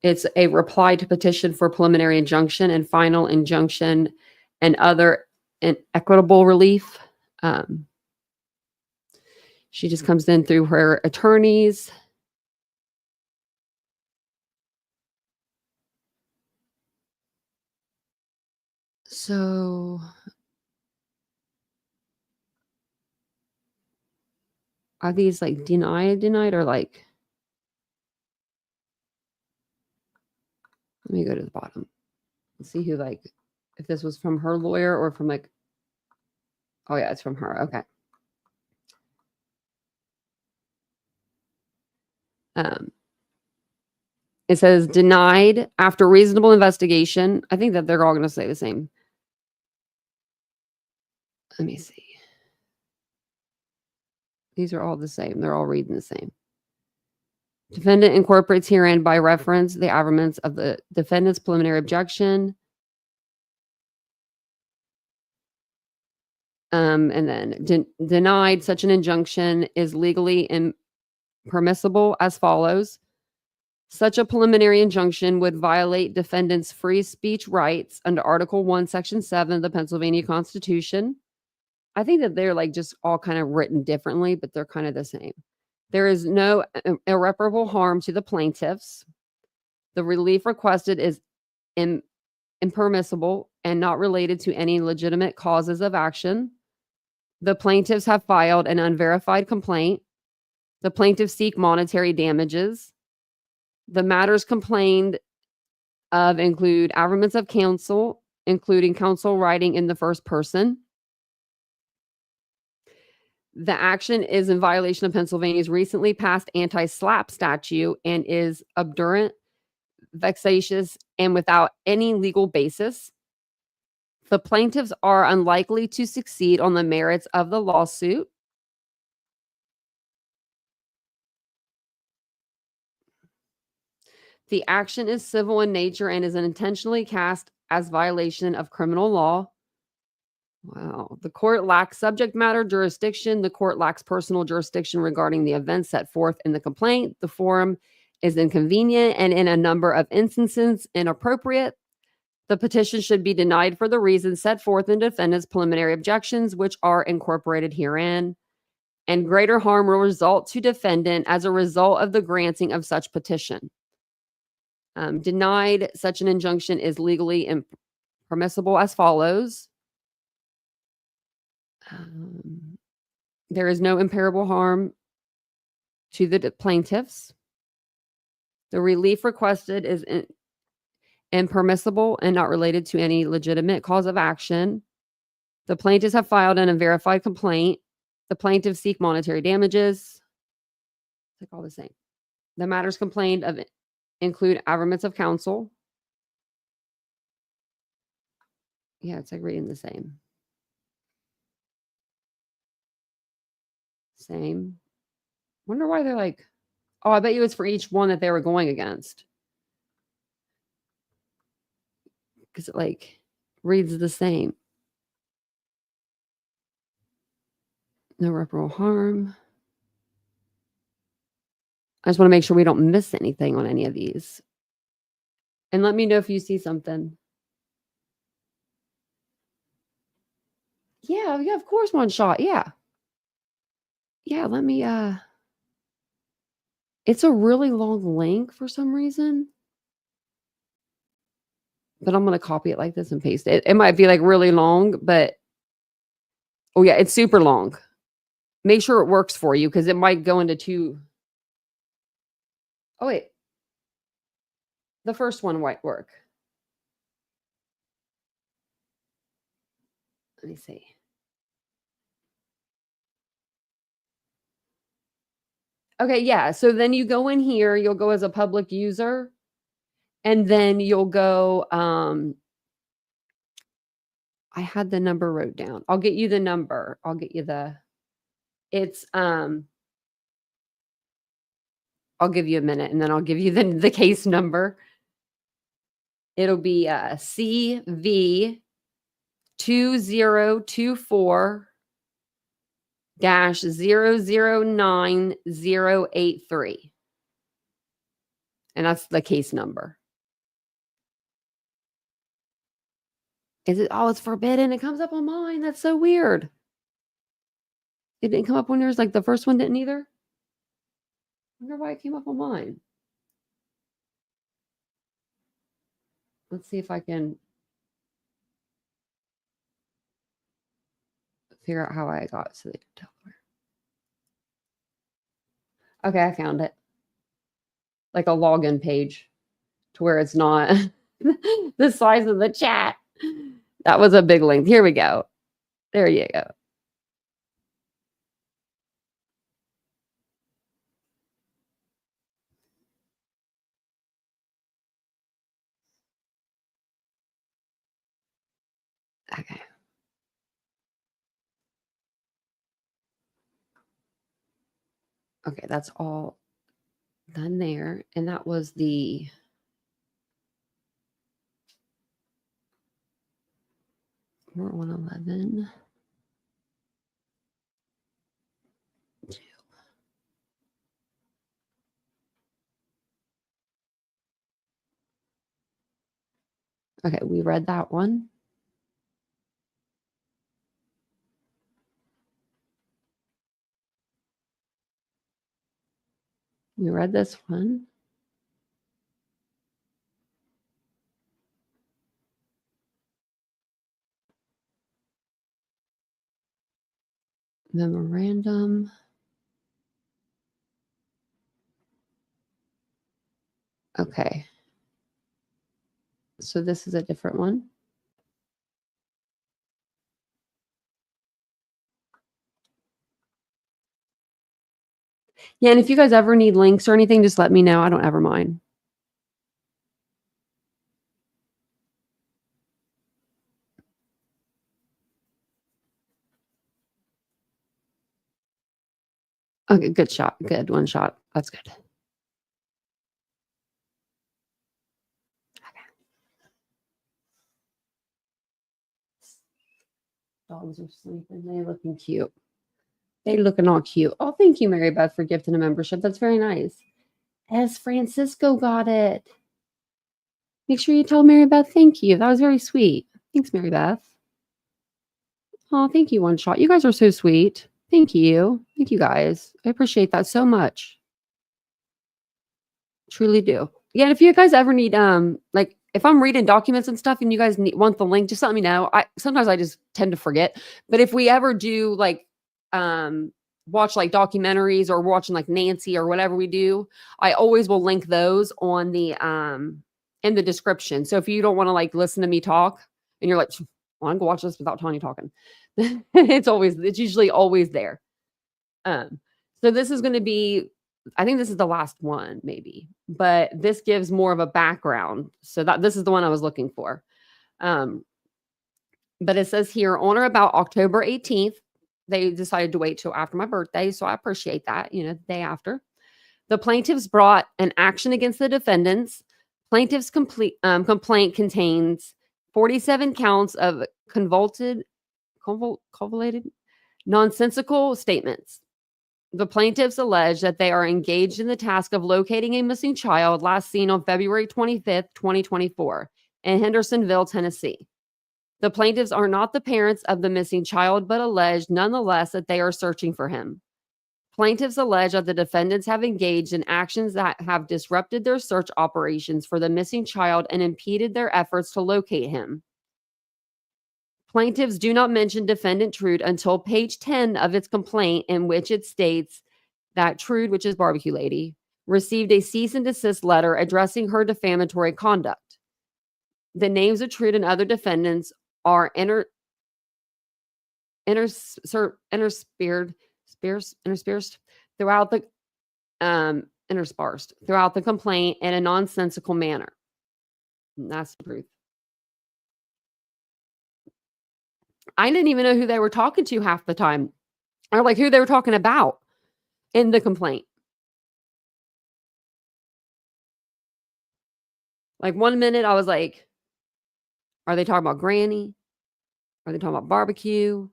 it's a reply to petition for preliminary injunction and final injunction and other equitable relief. She just comes in through her attorneys. So are these denied or let me go to the bottom. Let's see who if this was from her lawyer or from oh yeah, it's from her. Okay. It says denied after reasonable investigation. I think that they're all going to say the same. Let me see. These are all the same. They're all reading the same. Defendant incorporates herein by reference the averments of the defendant's preliminary objection. And then denied such an injunction is legally impermissible as follows. Such a preliminary injunction would violate defendant's free speech rights under Article 1, Section 7 of the Pennsylvania Constitution. I think that they're just all kind of written differently, but they're kind of the same. There is no irreparable harm to the plaintiffs. The relief requested is impermissible and not related to any legitimate causes of action. The plaintiffs have filed an unverified complaint. The plaintiffs seek monetary damages. The matters complained of include affirmance of counsel, including counsel writing in the first person. The action is in violation of Pennsylvania's recently passed anti-SLAPP statute and is obdurate, vexatious, and without any legal basis. The plaintiffs are unlikely to succeed on the merits of the lawsuit. The action is civil in nature and is intentionally cast as violation of criminal law. Wow. The court lacks subject matter jurisdiction. The court lacks personal jurisdiction regarding the events set forth in the complaint. The forum is inconvenient and in a number of instances inappropriate. The petition should be denied for the reasons set forth in defendant's preliminary objections, which are incorporated herein. And greater harm will result to defendant as a result of the granting of such petition. Denied such an injunction is legally impermissible as follows. There is no irreparable harm to the plaintiffs. The relief requested is impermissible and not related to any legitimate cause of action. The plaintiffs have filed an unverified complaint. The plaintiffs seek monetary damages. It's like all the same. The matters complained of include affirmance of counsel. Yeah, it's like reading the same. Same. Wonder why they're like, oh, I bet you it's for each one that they were going against. Because it like reads the same. No irreparable harm. I just want to make sure we don't miss anything on any of these. And let me know if you see something. Yeah, of course, one shot. Yeah. Yeah, let me it's a really long link for some reason. But I'm going to copy it like this and paste it. It might be like really long, but oh yeah, it's super long. Make sure it works for you because it might go into two. Oh wait. The first one might work. Let me see. Okay, yeah. So then you go in here, you'll go as a public user, and then you'll go, I had the number wrote down. I'll get you the number. I'll get you it's, I'll give you a minute and then I'll give you the case number. It'll be CV 2024-009083. And that's the case number. Is it? Oh, it's forbidden. It comes up on mine. That's so weird. It didn't come up on yours. Like the first one didn't either. I wonder why it came up on mine. Let's see if I can figure out how I got to the Delaware. Okay, I found it. Like a login page to where it's not the size of the chat. That was a big link. Here we go. There you go. Okay. Okay, that's all done there. And that was the we're 111. Okay, we read that one. You read this one? Memorandum. Okay. So this is a different one. Yeah, and if you guys ever need links or anything, just let me know. I don't ever mind. Okay, good shot. Good one shot. That's good. Dogs are sleeping. They looking cute. They looking all cute. Oh, thank you, Mary Beth, for gifting a membership. That's very nice. S. Francisco got it. Make sure you tell Mary Beth thank you. That was very sweet. Thanks, Mary Beth. Oh, thank you, One Shot. You guys are so sweet. Thank you. Thank you, guys. I appreciate that so much. Truly do. Yeah, and if you guys ever need like if I'm reading documents and stuff and you guys want the link, just let me know. Sometimes I just tend to forget. But if we ever do like watch like documentaries or watching like Nancy or whatever we do, I always will link those on the in the description. So if you don't want to like listen to me talk and you're like, well, I'm gonna watch this without Tanya talking, it's usually always there. So this is going to be, I think this is the last one maybe, but this gives more of a background. So that this is the one I was looking for. But it says here on or about October 18th, they decided to wait till after my birthday. So I appreciate that, the day after. The plaintiffs brought an action against the defendants. Plaintiff's complaint contains 47 counts of convoluted, nonsensical statements. The plaintiffs allege that they are engaged in the task of locating a missing child last seen on February 25th, 2024 in Hendersonville, Tennessee. The plaintiffs are not the parents of the missing child, but allege nonetheless that they are searching for him. Plaintiffs allege that the defendants have engaged in actions that have disrupted their search operations for the missing child and impeded their efforts to locate him. Plaintiffs do not mention defendant Trude until page 10 of its complaint, in which it states that Trude, which is Barbecue Lady, received a cease and desist letter addressing her defamatory conduct. The names of Trude and other defendants are interspersed throughout the complaint in a nonsensical manner. And that's the truth. I didn't even know who they were talking to half the time, or like who they were talking about in the complaint. Like 1 minute I was like, are they talking about Granny? Are they talking about Barbecue?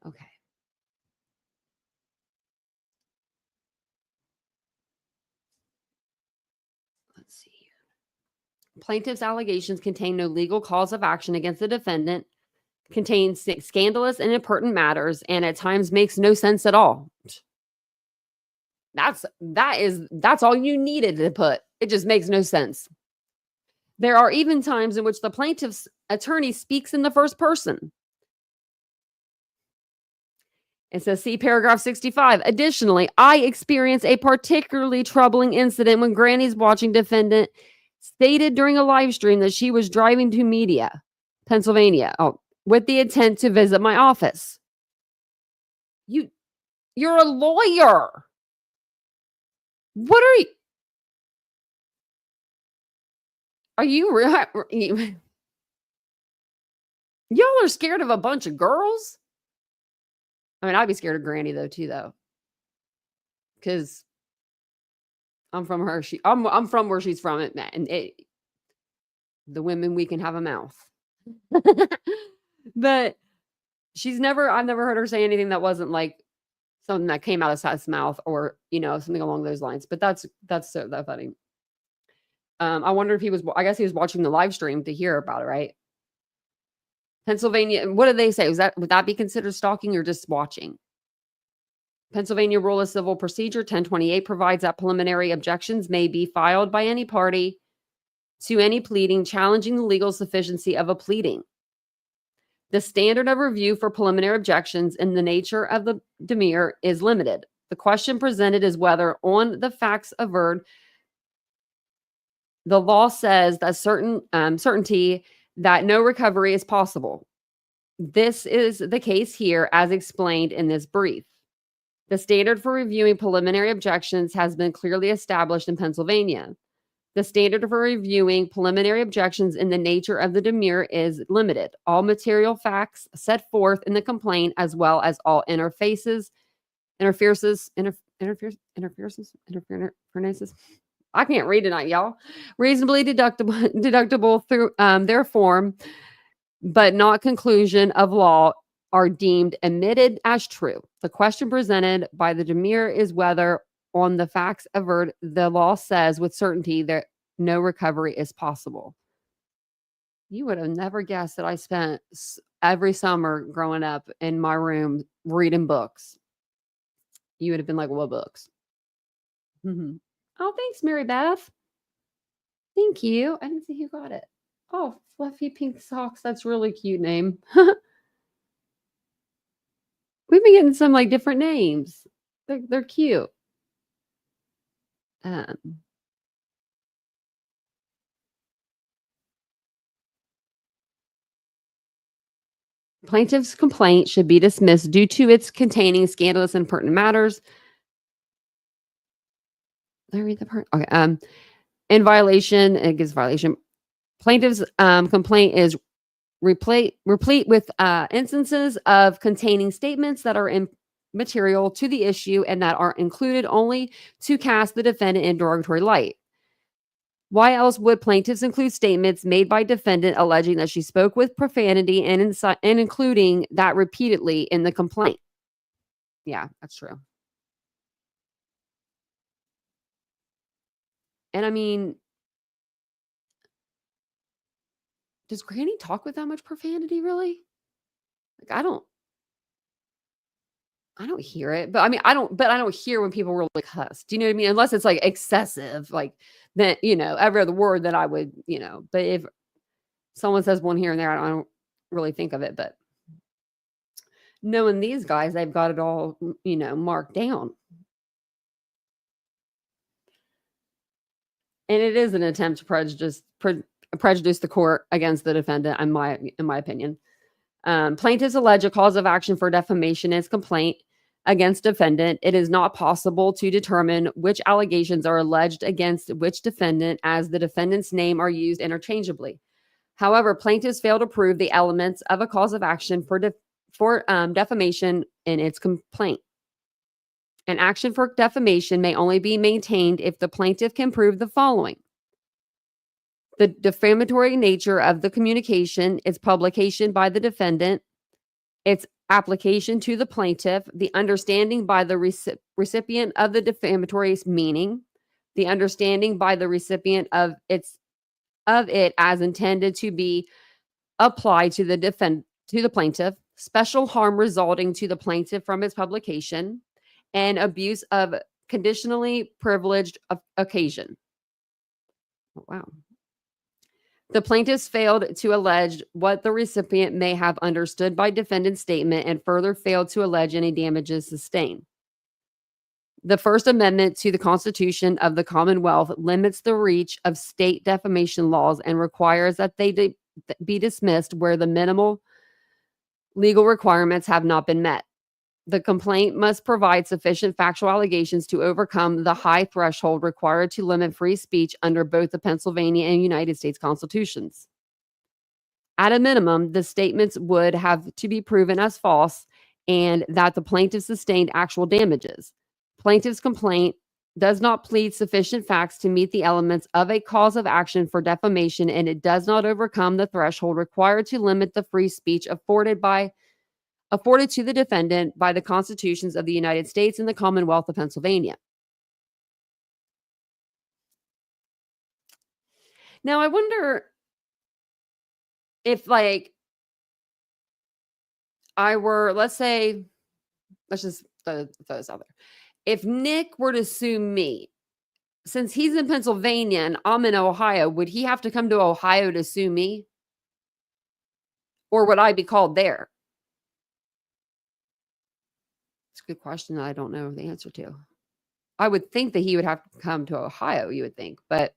Okay. Let's see here. Plaintiff's allegations contain no legal cause of action against the defendant, contains scandalous and impertinent matters, and at times makes no sense at all. That's all you needed to put. It just makes no sense. There are even times in which the plaintiff's attorney speaks in the first person. It says, see paragraph 65. Additionally, I experienced a particularly troubling incident when Granny's watching defendant stated during a live stream that she was driving to Media, Pennsylvania, with the intent to visit my office. You're a lawyer. What are you? Are you y'all are scared of a bunch of girls? I mean, I'd be scared of Granny though, because I'm from her. I'm from where she's from. And the women, we can have a mouth, but I've never heard her say anything that wasn't like something that came out of Seth's mouth or something along those lines. But that's so that funny. I wonder if I guess he was watching the live stream to hear about it, right? Pennsylvania, what did they say? Would that be considered stalking or just watching? Pennsylvania Rule of Civil Procedure 1028 provides that preliminary objections may be filed by any party to any pleading challenging the legal sufficiency of a pleading. The standard of review for preliminary objections in the nature of the demurrer is limited. The question presented is whether, on the facts averred, the law says that certainty that no recovery is possible. This is the case here, as explained in this brief. The standard for reviewing preliminary objections has been clearly established in Pennsylvania. The standard for reviewing preliminary objections in the nature of the demurrer is limited. All material facts set forth in the complaint, as well as all interferences. I can't read tonight, y'all. Reasonably deductible through their form, but not conclusion of law, are deemed admitted as true. The question presented by the demurrer is whether, on the facts averred, the law says with certainty that no recovery is possible. You would have never guessed that I spent every summer growing up in my room reading books. You would have been like, what books? Mm-hmm. Oh, thanks, Mary Beth. Thank you. I didn't see who got it. Oh, Fluffy Pink Socks. That's a really cute name. We've been getting some like different names. They're cute. Plaintiff's complaint should be dismissed due to its containing scandalous and pertinent matters. Did I read the part? Okay. In violation, it gives violation. Plaintiff's complaint is replete with instances of containing statements that are immaterial to the issue and that are included only to cast the defendant in derogatory light. Why else would plaintiffs include statements made by defendant alleging that she spoke with profanity and including that repeatedly in the complaint? Yeah, that's true. And I mean, does Granny talk with that much profanity, really? Like, I don't hear it, but I mean, I don't hear when people really cuss. Do you know what I mean? Unless it's like excessive, like then, every other word that I would, but if someone says one here and there, I don't really think of it. But knowing these guys, they've got it all, marked down. And it is an attempt to prejudice the court against the defendant, in my opinion. Plaintiffs allege a cause of action for defamation in his complaint against defendant. It is not possible to determine which allegations are alleged against which defendant, as the defendant's name are used interchangeably. However, plaintiffs fail to prove the elements of a cause of action for defamation in its complaint. An action for defamation may only be maintained if the plaintiff can prove the following: the defamatory nature of the communication, its publication by the defendant, its application to the plaintiff, the understanding by the recipient of the defamatory meaning, the understanding by the recipient of it as intended to be applied to the plaintiff, special harm resulting to the plaintiff from its publication, and abuse of conditionally privileged occasion. Oh, wow. The plaintiffs failed to allege what the recipient may have understood by defendant's statement and further failed to allege any damages sustained. The First Amendment to the Constitution of the Commonwealth limits the reach of state defamation laws and requires that they be dismissed where the minimal legal requirements have not been met. The complaint must provide sufficient factual allegations to overcome the high threshold required to limit free speech under both the Pennsylvania and United States constitutions. At a minimum, the statements would have to be proven as false and that the plaintiff sustained actual damages. Plaintiff's complaint does not plead sufficient facts to meet the elements of a cause of action for defamation, and it does not overcome the threshold required to limit the free speech afforded to the defendant by the constitutions of the United States and the Commonwealth of Pennsylvania. Now, I wonder if, I were, let's just throw this out there. If Nick were to sue me, since he's in Pennsylvania and I'm in Ohio, would he have to come to Ohio to sue me? Or would I be called there? It's a good question that I don't know the answer to. I would think that he would have to come to Ohio, you would think, but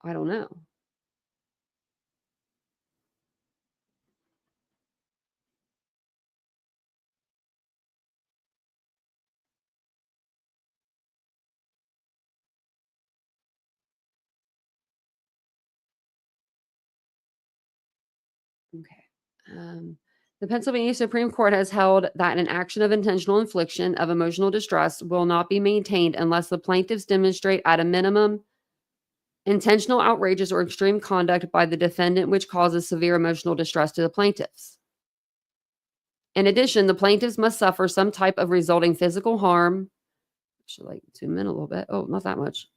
I don't know. Okay. The Pennsylvania Supreme Court has held that an action of intentional infliction of emotional distress will not be maintained unless the plaintiffs demonstrate at a minimum intentional outrageous or extreme conduct by the defendant which causes severe emotional distress to the plaintiffs. In addition, the plaintiffs must suffer some type of resulting physical harm. I should zoom in a little bit. Oh, not that much.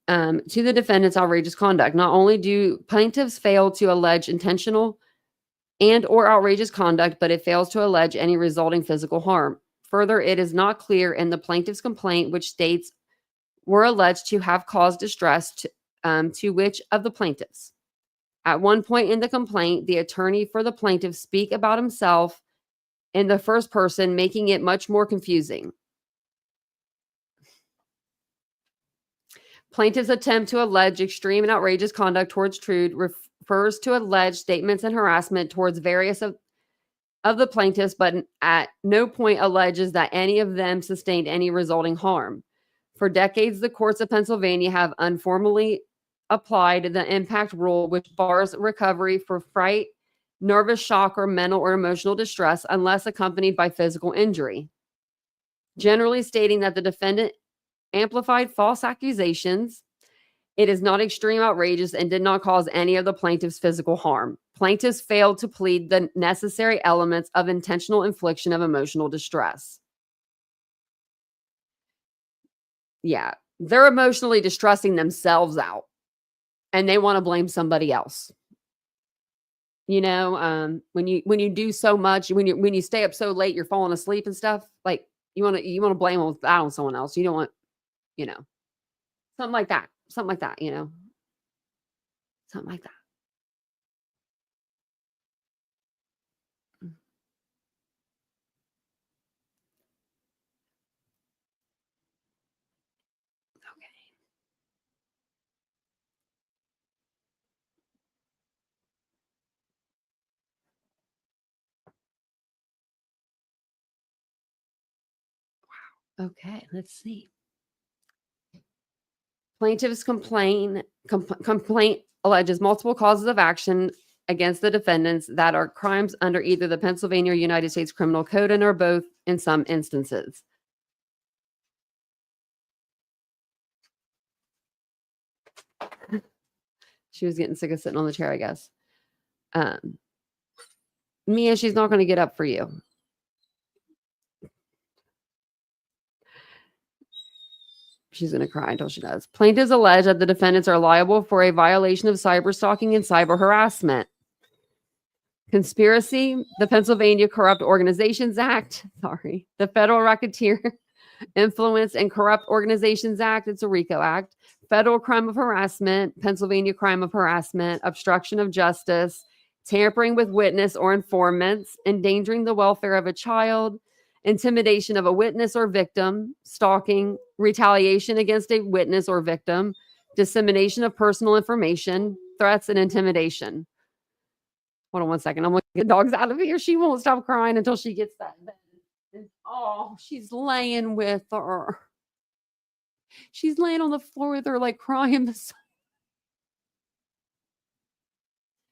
To the defendant's outrageous conduct. Not only do plaintiffs fail to allege intentional and or outrageous conduct, but it fails to allege any resulting physical harm. Further, it is not clear in the plaintiff's complaint which states were alleged to have caused distress to which of the plaintiffs. At one point in the complaint, the attorney for the plaintiff speak about himself in the first person, making it much more confusing. Plaintiff's attempt to allege extreme and outrageous conduct towards Trude refers to alleged statements and harassment towards various of the plaintiffs, but at no point alleges that any of them sustained any resulting harm. For decades, the courts of Pennsylvania have informally applied the impact rule, which bars recovery for fright, nervous shock, or mental or emotional distress unless accompanied by physical injury, generally stating that the defendant amplified false accusations. It is not extreme, outrageous, and did not cause any of the plaintiff's physical harm. Plaintiffs failed to plead the necessary elements of intentional infliction of emotional distress. Yeah, they're emotionally distressing themselves out, and they want to blame somebody else. You know, when you do so much, when you stay up so late, you're falling asleep and stuff. Like you want to blame that on someone else. You don't want, something like that. Something like that. Something like that. Okay, let's see. Plaintiff's complaint alleges multiple causes of action against the defendants that are crimes under either the Pennsylvania or United States Criminal Code and are both in some instances. She was getting sick of sitting on the chair, I guess. Mia, she's not going to get up for you. She's going to cry until she does. Plaintiffs allege that the defendants are liable for a violation of cyber stalking and cyber harassment. Conspiracy, the Pennsylvania Corrupt Organizations Act, the Federal Racketeer Influence and Corrupt Organizations Act, it's a RICO Act, Federal Crime of Harassment, Pennsylvania Crime of Harassment, Obstruction of Justice, tampering with witness or informants, endangering the welfare of a child, intimidation of a witness or victim, stalking, retaliation against a witness or victim, dissemination of personal information, threats, and intimidation. Hold on one second. I'm going to get the dogs out of here. She won't stop crying until she gets that bed. Oh, she's laying with her. She's laying on the floor with her, like crying.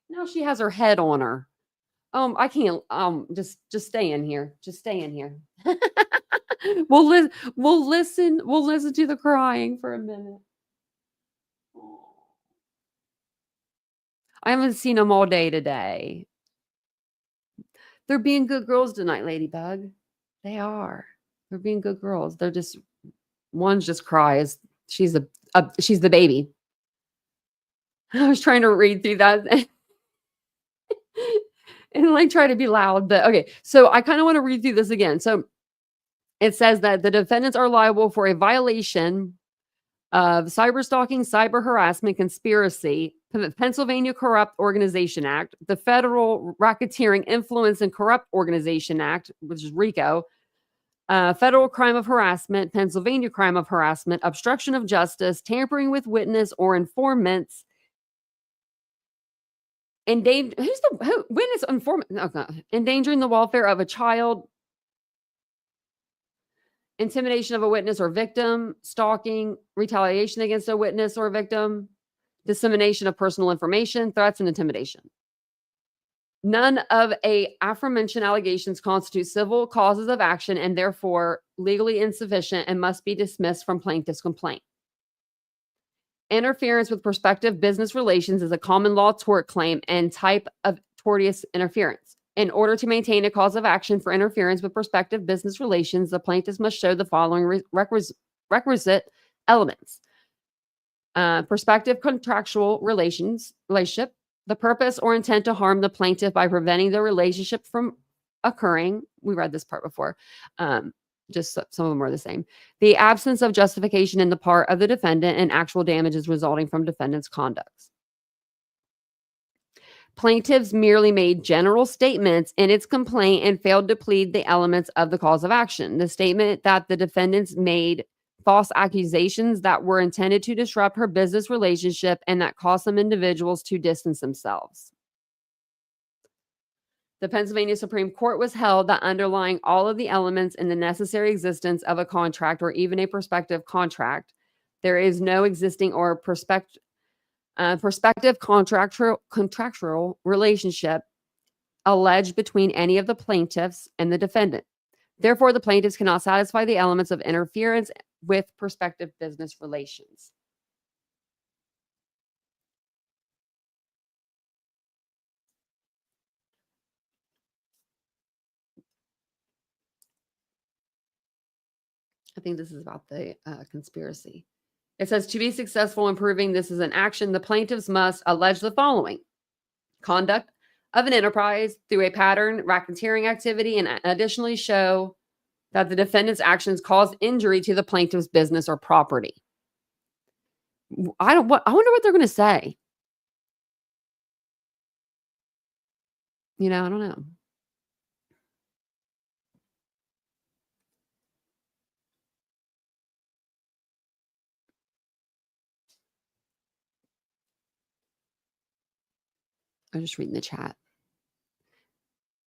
Now she has her head on her. I can't. Just stay in here. Just stay in here. We'll listen to the crying for a minute. I haven't seen them all day today. They're being good girls tonight, Ladybug. They are. They're being good girls. They're just, one's just cries. She's the baby. I was trying to read through that. and like try to be loud. But okay, so I kind of want to read through this again. So it says that the defendants are liable for a violation of cyberstalking, cyber harassment, conspiracy, Pennsylvania Corrupt Organization Act, the Federal Racketeering Influence and Corrupt Organization Act, which is RICO, federal crime of harassment, Pennsylvania crime of harassment, obstruction of justice, tampering with witness or informants, endangering the welfare of a child, intimidation of a witness or victim, stalking, retaliation against a witness or victim, dissemination of personal information, threats, and intimidation. None of aforementioned allegations constitute civil causes of action and therefore legally insufficient and must be dismissed from plaintiff's complaint. Interference with prospective business relations is a common law tort claim and type of tortious interference. In order to maintain a cause of action for interference with prospective business relations, the plaintiff must show the following requisite elements. Prospective contractual relationship, the purpose or intent to harm the plaintiff by preventing the relationship from occurring. We read this part before. Just some of them are the same. The absence of justification in the part of the defendant and actual damages resulting from defendant's conduct. Plaintiffs merely made general statements in its complaint and failed to plead the elements of the cause of action. The statement that the defendants made false accusations that were intended to disrupt her business relationship and that caused some individuals to distance themselves. The Pennsylvania Supreme Court was held that underlying all of the elements in the necessary existence of a contract or even a prospective contract, there is no existing or prospective contractual relationship alleged between any of the plaintiffs and the defendant. Therefore, the plaintiffs cannot satisfy the elements of interference with prospective business relations. I think this is about the conspiracy. It says, to be successful in proving this is an action, the plaintiffs must allege the following: conduct of an enterprise through a pattern, racketeering activity, and additionally show that the defendant's actions caused injury to the plaintiff's business or property. I wonder what they're going to say. I don't know. I'm just reading the chat.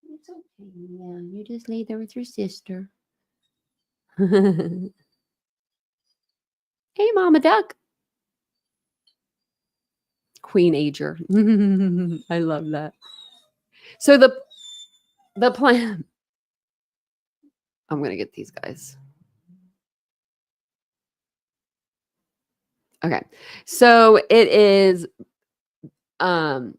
It's okay. Yeah, you just lay there with your sister. Hey, Mama Duck. Queen Ager. I love that. So the plan. I'm going to get these guys. Okay. So it is I'm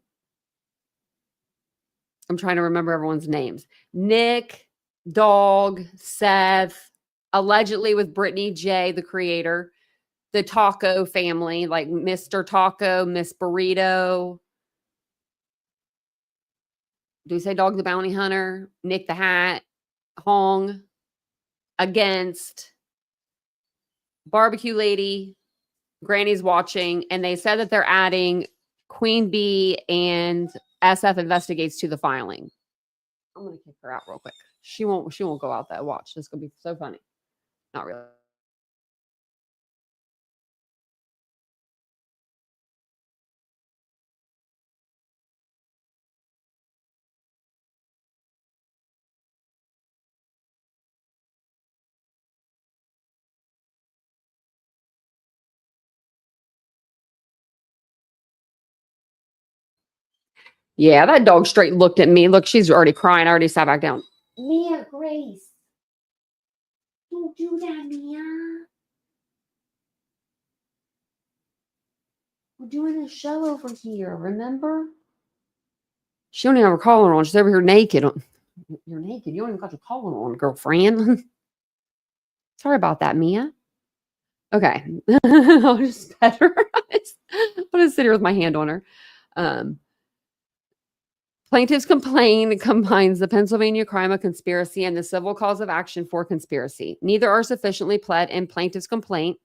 trying to remember everyone's names. Nick, Dog, Seth, allegedly with Brittany J, the creator, the Taco family, like Mr. Taco, Miss Burrito. Do we say Dog the Bounty Hunter? Nick the Hat, Hong, against Barbecue Lady, Granny's watching, and they said that they're adding Queen Bee and SF Investigates to the filing. I'm gonna kick her out real quick. She won't go out that watch. This is gonna be so funny. Not really. Yeah, that dog straight looked at me. Look, she's already crying. I already sat back down. Mia Grace. Don't do that, Mia. We're doing a show over here, remember? She don't even have her collar on. She's over here naked. You're naked. You don't even got your collar on, girlfriend. Sorry about that, Mia. Okay. I'll just pet her. I'll just sit here with my hand on her. Plaintiff's complaint combines the Pennsylvania crime of conspiracy and the civil cause of action for conspiracy. Neither are sufficiently pled in plaintiff's complaint.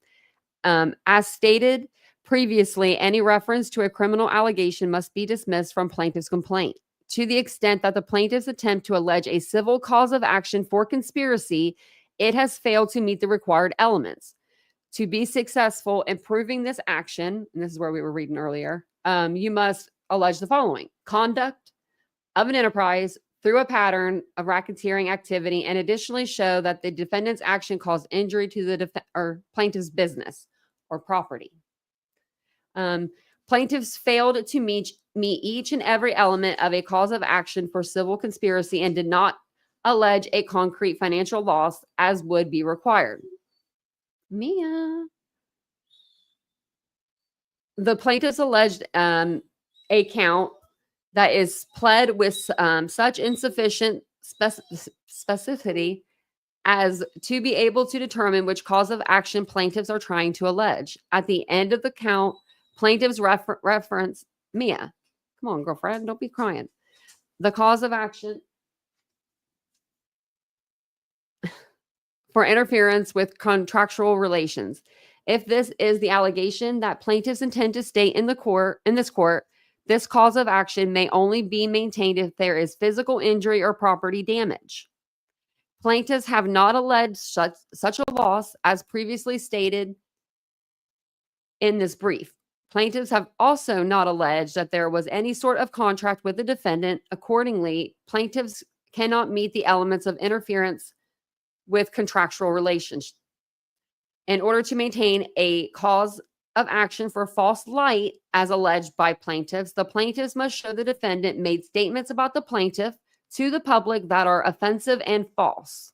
As stated previously, any reference to a criminal allegation must be dismissed from plaintiff's complaint. To the extent that the plaintiff's attempt to allege a civil cause of action for conspiracy, it has failed to meet the required elements. To be successful in proving this action, and this is where we were reading earlier, you must allege the following: conduct of an enterprise through a pattern of racketeering activity, and additionally show that the defendant's action caused injury to the plaintiff's business or property. Plaintiffs failed to meet each and every element of a cause of action for civil conspiracy and did not allege a concrete financial loss as would be required. Mia. The plaintiffs alleged a count that is pled with such insufficient specificity as to be able to determine which cause of action plaintiffs are trying to allege. At the end of the count, plaintiffs reference Mia. Come on, girlfriend, don't be crying. The cause of action for interference with contractual relations. If this is the allegation that plaintiffs intend to state in this court, this cause of action may only be maintained if there is physical injury or property damage. Plaintiffs have not alleged such a loss as previously stated in this brief. Plaintiffs have also not alleged that there was any sort of contract with the defendant. Accordingly, plaintiffs cannot meet the elements of interference with contractual relations. In order to maintain a cause of action for false light, as alleged by plaintiffs, the plaintiffs must show the defendant made statements about the plaintiff to the public that are offensive and false.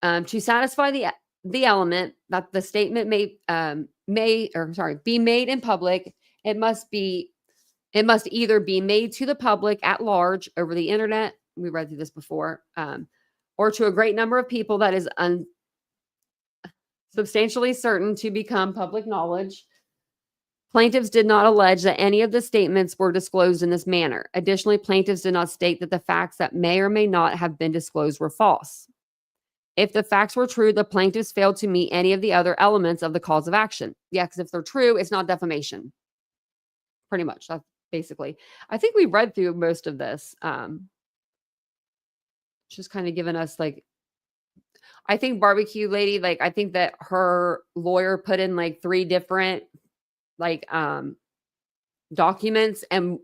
To satisfy the element that the statement may be made in public, it must either be made to the public at large over the internet. We read through this before, or to a great number of people that is substantially certain to become public knowledge. Plaintiffs did not allege that any of the statements were disclosed in this manner. Additionally, plaintiffs did not state that the facts that may or may not have been disclosed were false. If the facts were true, the plaintiffs failed to meet any of the other elements of the cause of action. Yeah, because if they're true, it's not defamation. Pretty much. That's basically. I think we read through most of this. Just kind of giving us like, I think barbecue lady, like I think that her lawyer put in like 3 different like documents and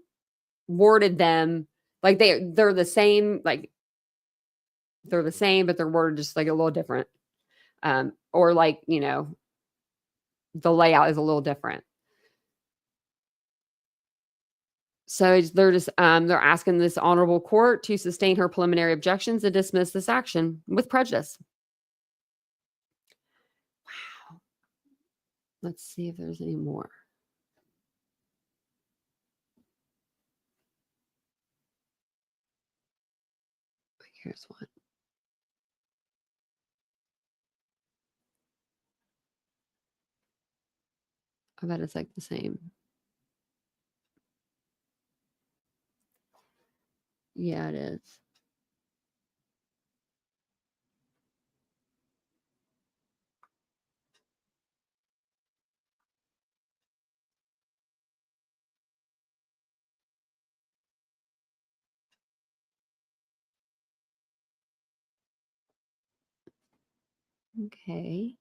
worded them like they're the same, like they're the same, but they're worded just like a little different. Or like, you know, the layout is a little different. So they're just they're asking this honorable court to sustain her preliminary objections and dismiss this action with prejudice. Wow. Let's see if there's any more. Here's one. I bet it's like the same. Yeah, it is. Okay.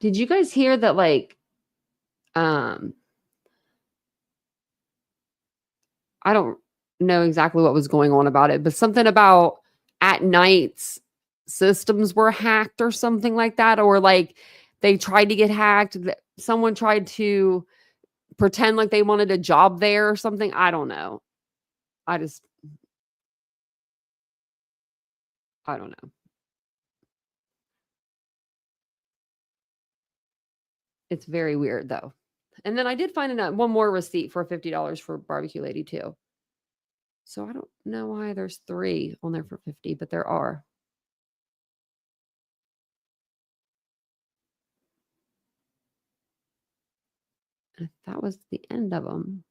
Did you guys hear that like I don't know exactly what was going on about it, but something about at nights systems were hacked or something like that, or like they tried to get hacked. Someone tried to pretend like they wanted a job there or something. I don't know. I don't know. It's very weird though. And then I did find one more receipt for $50 for barbecue lady too. So I don't know why there's 3 on there for 50, but there are. That was the end of them.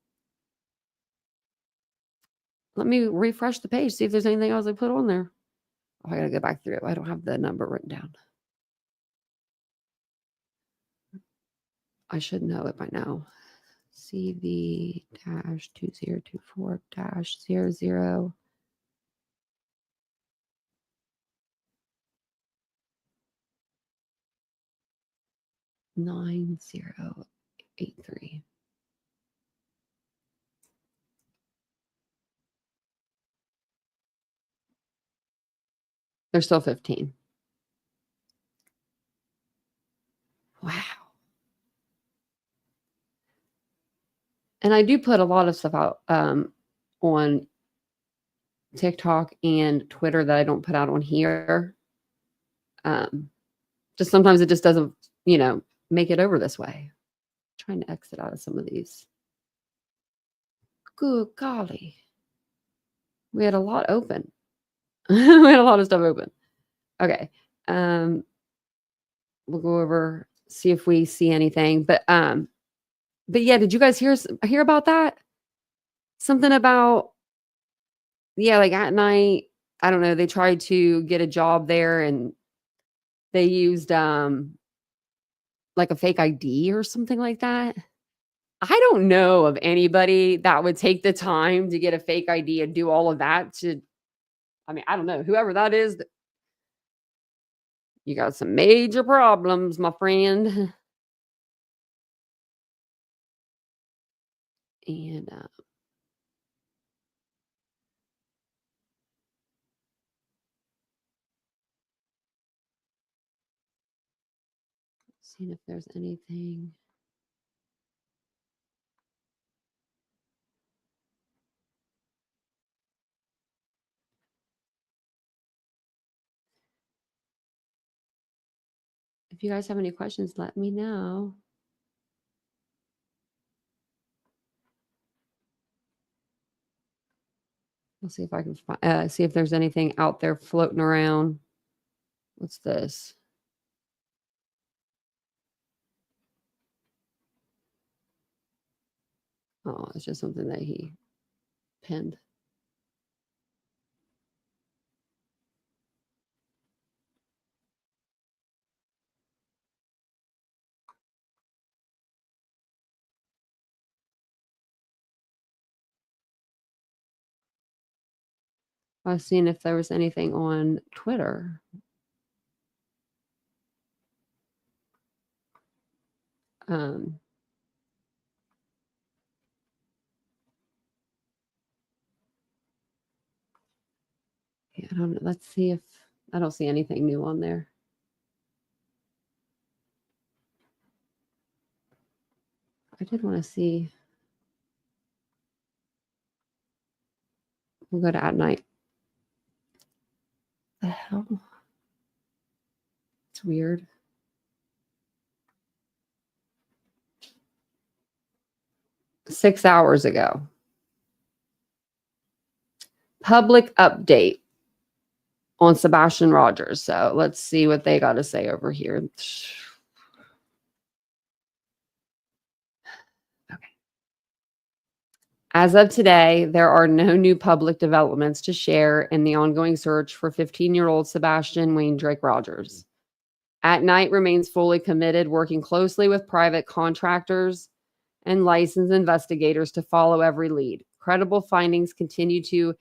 Let me refresh the page, see if there's anything else I put on there. Oh, I gotta go back through. I don't have the number written down. I should know it by now. CV-2024-00 9083. There's still 15. Wow. And I do put a lot of stuff out on TikTok and Twitter that I don't put out on here. Just sometimes it just doesn't, make it over this way. I'm trying to exit out of some of these. Good golly. We had a lot open. We had a lot of stuff open. Okay. We'll go over, see if we see anything. But yeah, did you guys hear about that? Something about, like at night, I don't know, they tried to get a job there and they used like a fake ID or something like that. I don't know of anybody that would take the time to get a fake ID and do all of that I don't know, whoever that is, you got some major problems, my friend. And seeing if there's anything. If you guys have any questions, let me know. I'll see if I can see if there's anything out there floating around. What's this? Oh, it's just something that he pinned. I was seeing if there was anything on Twitter. Yeah, I don't know. Let's see if I don't see anything new on there. I did want to see. We'll go to at night. The hell? It's weird. Six hours ago. Public update on Sebastian Rogers. So let's see what they got to say over here. Okay. As of today, there are no new public developments to share in the ongoing search for 15-year-old Sebastian Wayne Drake Rogers. At Night remains fully committed, working closely with private contractors and licensed investigators to follow every lead. Credible findings continue to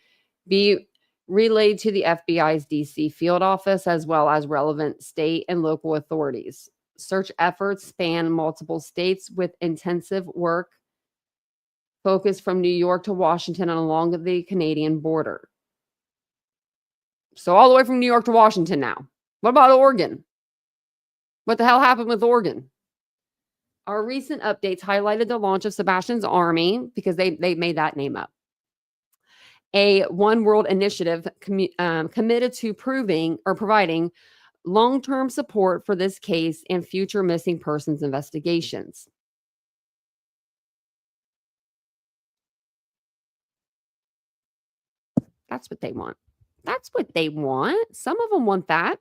be relayed to the FBI's DC field office as well as relevant state and local authorities. Search efforts span multiple states with intensive work focused from New York to Washington and along the Canadian border. So all the way from New York to Washington now. What about Oregon? What the hell happened with Oregon? Our recent updates highlighted the launch of Sebastian's Army, because they made that name up. A One World initiative committed to providing long-term support for this case and future missing persons investigations. That's what they want. That's what they want. Some of them want that.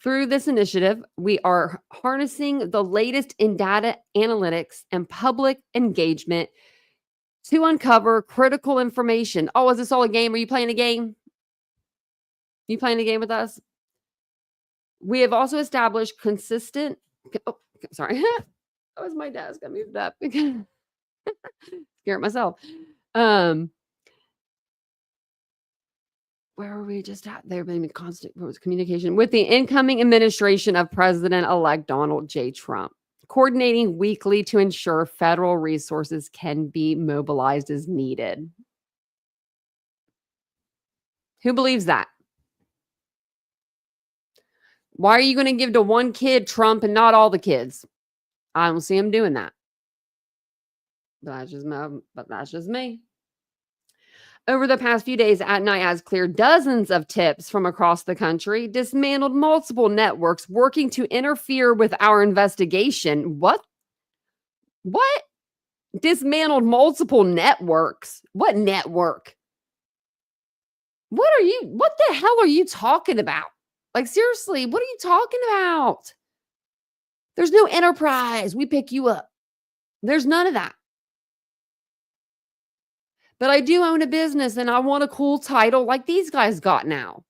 Through this initiative, we are harnessing the latest in data analytics and public engagement to uncover critical information. Oh, is this all a game? Are you playing a game? You playing a game with us? We have also established consistent. Oh, sorry. That was my desk. I moved up. Scared myself. Where were we just at? There been constant communication with the incoming administration of President-elect Donald J. Trump, coordinating weekly to ensure federal resources can be mobilized as needed. Who believes that? Why are you going to give to one kid, Trump, and not all the kids? I don't see him doing that. But that's just me. Over the past few days, At Night has cleared dozens of tips from across the country, dismantled multiple networks working to interfere with our investigation. What? Dismantled multiple networks? What network? What the hell are you talking about? Like, seriously, what are you talking about? There's no enterprise. We pick you up. There's none of that. But I do own a business and I want a cool title like these guys got now.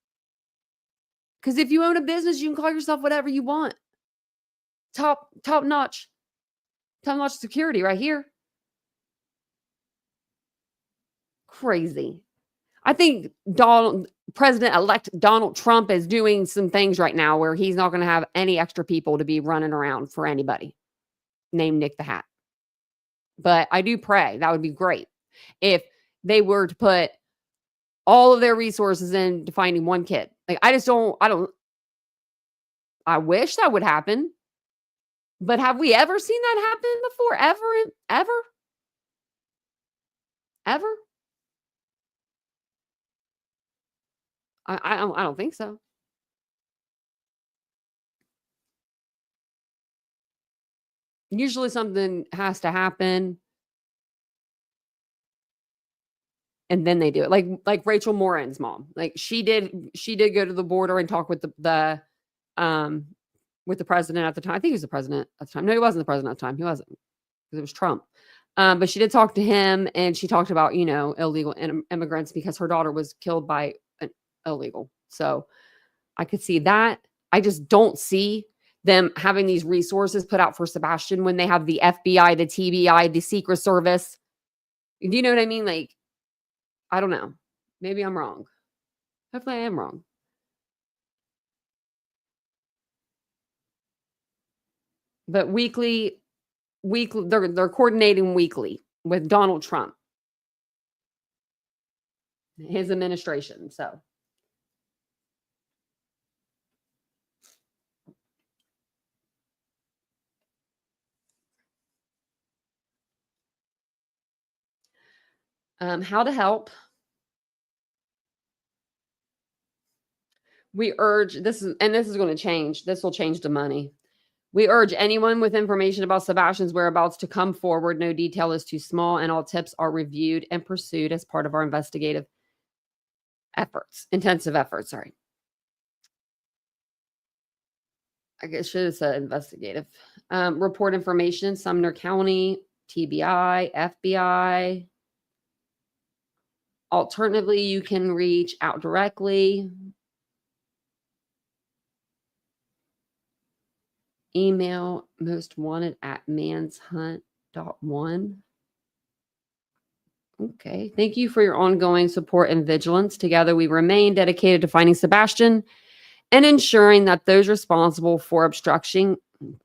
Because if you own a business, you can call yourself whatever you want. Top notch security right here. Crazy. I think President-elect Donald Trump is doing some things right now where he's not going to have any extra people to be running around for anybody named Nick the Hat. But I do pray that would be great if they were to put all of their resources into finding one kid. Like, I wish that would happen. But have we ever seen that happen before? Ever? I don't think so. Usually something has to happen and then they do it. Like Rachel Morin's mom. Like she did go to the border and talk with the president at the time. I think he was the president at the time. No, he wasn't the president at the time. He wasn't, because it was Trump. But she did talk to him, and she talked about, illegal immigrants because her daughter was killed by an illegal. So I could see that. I just don't see them having these resources put out for Sebastian when they have the FBI, the TBI, the Secret Service. Do you know what I mean? Like, I don't know. Maybe I'm wrong. Hopefully I am wrong. But weekly, they're coordinating weekly with Donald Trump, his administration. So how to help. We urge this is going to change. This will change the money. We urge anyone with information about Sebastian's whereabouts to come forward. No detail is too small, and all tips are reviewed and pursued as part of our intensive efforts. Sorry. I guess should have said investigative. Report information, Sumner County, TBI, FBI. Alternatively, you can reach out directly. Email mostwanted@manshunt.one. Okay. Thank you for your ongoing support and vigilance. Together, we remain dedicated to finding Sebastian and ensuring that those responsible for obstruction.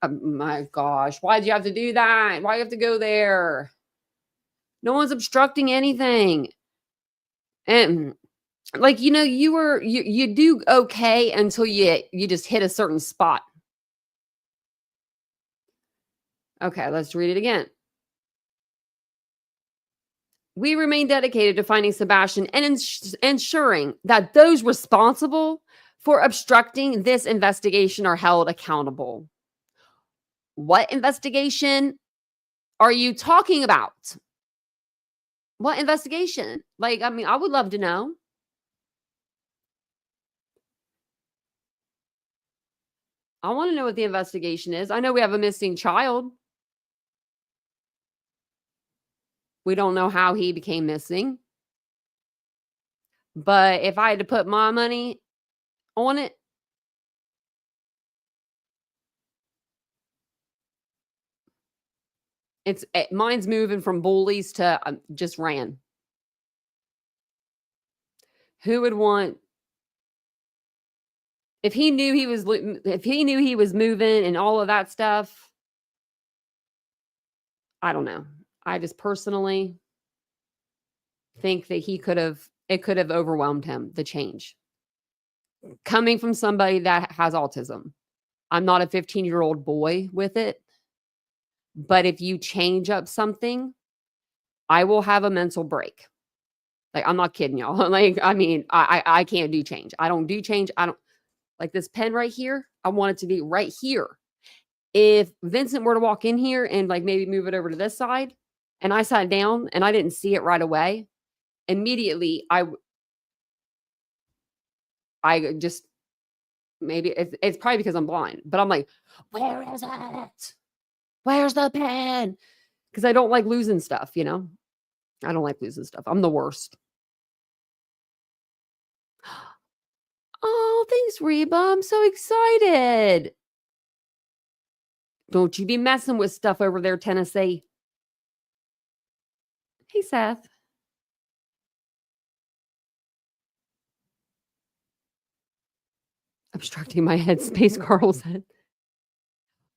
Oh my gosh, why'd you have to do that? Why do you have to go there? No one's obstructing anything. And like, you do okay until you just hit a certain spot. Okay, let's read it again. We remain dedicated to finding Sebastian and ensuring that those responsible for obstructing this investigation are held accountable. What investigation are you talking about? What investigation? Like, I mean, I would love to know. I want to know what the investigation is. I know we have a missing child. We don't know how he became missing. But if I had to put my money on it, mine's moving from bullies to just ran. Who would want if he knew he was moving and all of that stuff? I don't know. I just personally think that it could have overwhelmed him, the change. Coming from somebody that has autism. I'm not a 15-year-old boy with it. But if you change up something, I will have a mental break. Like, I'm not kidding y'all. Like, I mean, I can't do change. I don't do change. I don't like this pen right here. I want it to be right here. If Vincent were to walk in here and like maybe move it over to this side and I sat down and I didn't see it right away, immediately I just maybe it's probably because I'm blind, but I'm like, where is it? Where's the pen? Because I don't like losing stuff, you know? I don't like losing stuff. I'm the worst. Oh, thanks, Reba. I'm so excited. Don't you be messing with stuff over there, Tennessee. Hey, Seth. Obstructing my head, Space Carl said.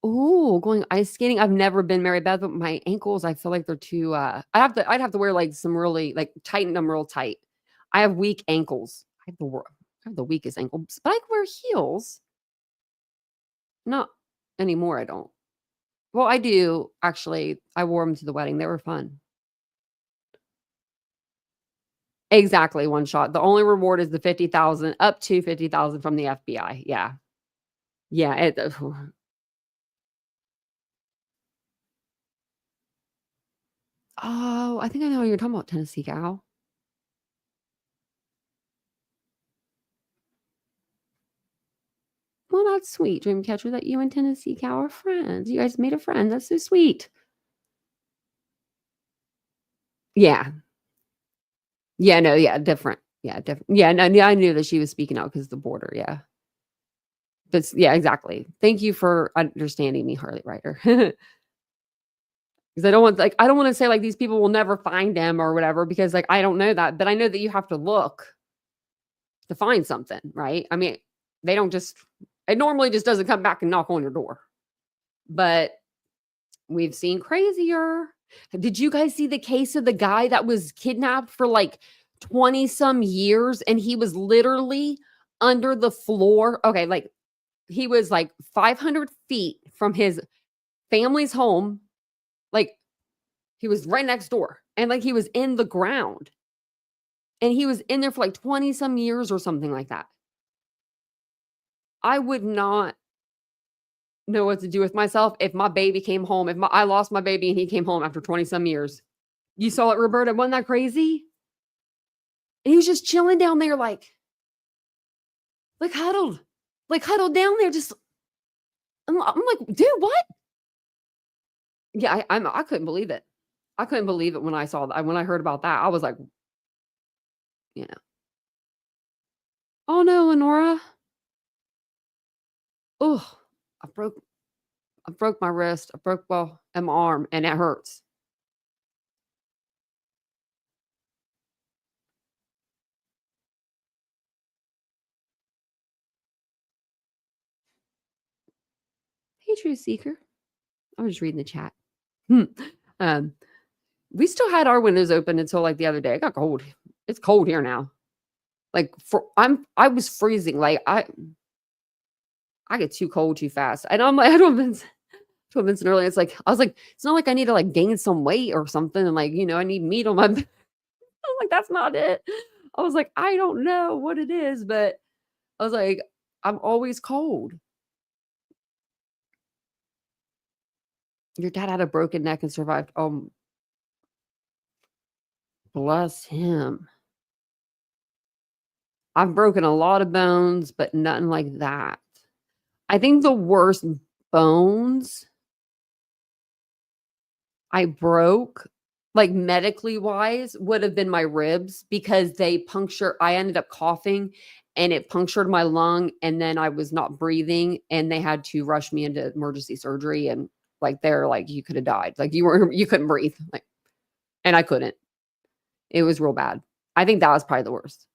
Oh, going ice skating. I've never been Mary Beth, but my ankles, I feel like they're too I'd have to wear like some really like tighten them real tight. I have weak ankles. I have the weakest ankles, but I can wear heels. Not anymore, I don't. Well, I do actually. I wore them to the wedding. They were fun. Exactly, one shot. The only reward is the 50,000, up to 50,000 from the FBI. Yeah. Yeah, oh, I think I know what you're talking about, Tennessee Cow. Well, that's sweet, Dreamcatcher, that you and Tennessee Cow are friends. You guys made a friend. That's so sweet. Yeah. Yeah, no, yeah, different. Yeah, different. Yeah, no, yeah, I knew that she was speaking out because the border, yeah. But yeah, exactly. Thank you for understanding me, Harley Ryder. Because I don't want to say like these people will never find them or whatever, because like I don't know that, but I know that you have to look to find something, right? I mean, they don't just it normally just doesn't come back and knock on your door. But we've seen crazier. Did you guys see the case of the guy that was kidnapped for like 20 some years and he was literally under the floor? Okay, like he was like 500 feet from his family's home. Like he was right next door and like he was in the ground and he was in there for like 20 some years or something like that. I would not know what to do with myself if my baby came home. I lost my baby and he came home after 20 some years. You saw it, Roberta? Wasn't that crazy? And he was just chilling down there, huddled, huddled down there. Just, I'm like, dude, what? Yeah, I couldn't believe it. I couldn't believe it when I saw that. When I heard about that, I was like, you know, oh no, Lenora. Oh, I broke my wrist. And my arm, and it hurts. Hey, Truth Seeker. I was just reading the chat. um, we still had our windows open until like the other day. It got cold. It's cold here now. Like I was freezing. Like I get too cold too fast. And I'm like, I don't told Vincent earlier. It's like I was like, it's not like I need to like gain some weight or something, and like I need meat on my. I'm like, that's not it. I was like, I don't know what it is, but I was like, I'm always cold. Your dad had a broken neck and survived. Oh, bless him. I've broken a lot of bones, but nothing like that. I think the worst bones I broke, like medically wise, would have been my ribs because I ended up coughing and it punctured my lung and then I was not breathing and they had to rush me into emergency surgery and like they're like you could have died. Like you couldn't breathe. Like and I couldn't. It was real bad. I think that was probably the worst.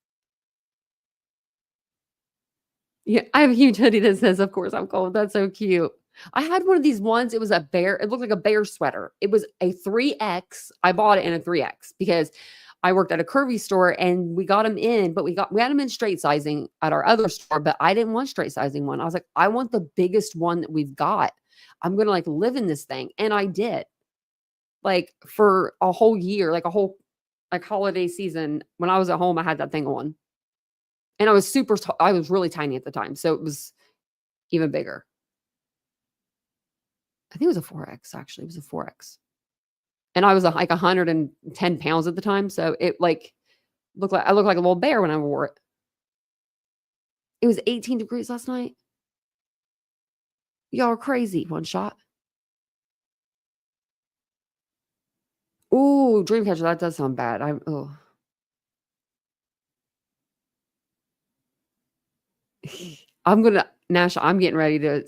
Yeah, I have a huge hoodie that says, "Of course I'm cold." That's so cute. I had one of these ones, it was a bear it looked like a bear sweater. It was a 3X. I bought it in a 3X because I worked at a curvy store and we got them in, but we had them in straight sizing at our other store, but I didn't want straight sizing one. I was like, "I want the biggest one that we've got. I'm gonna, like, live in this thing," and I did. Like, for a whole year, like, a whole, like, holiday season, when I was at home, I had that thing on. And I was I was really tiny at the time, so it was even bigger. I think it was a 4X, actually, it was a 4X. And I was, like, 110 pounds at the time, so it, like, I looked like a little bear when I wore it. It was 18 degrees last night. Y'all are crazy. One shot. Ooh, Dreamcatcher, that does sound bad. I'm gonna Nash, I'm getting ready to,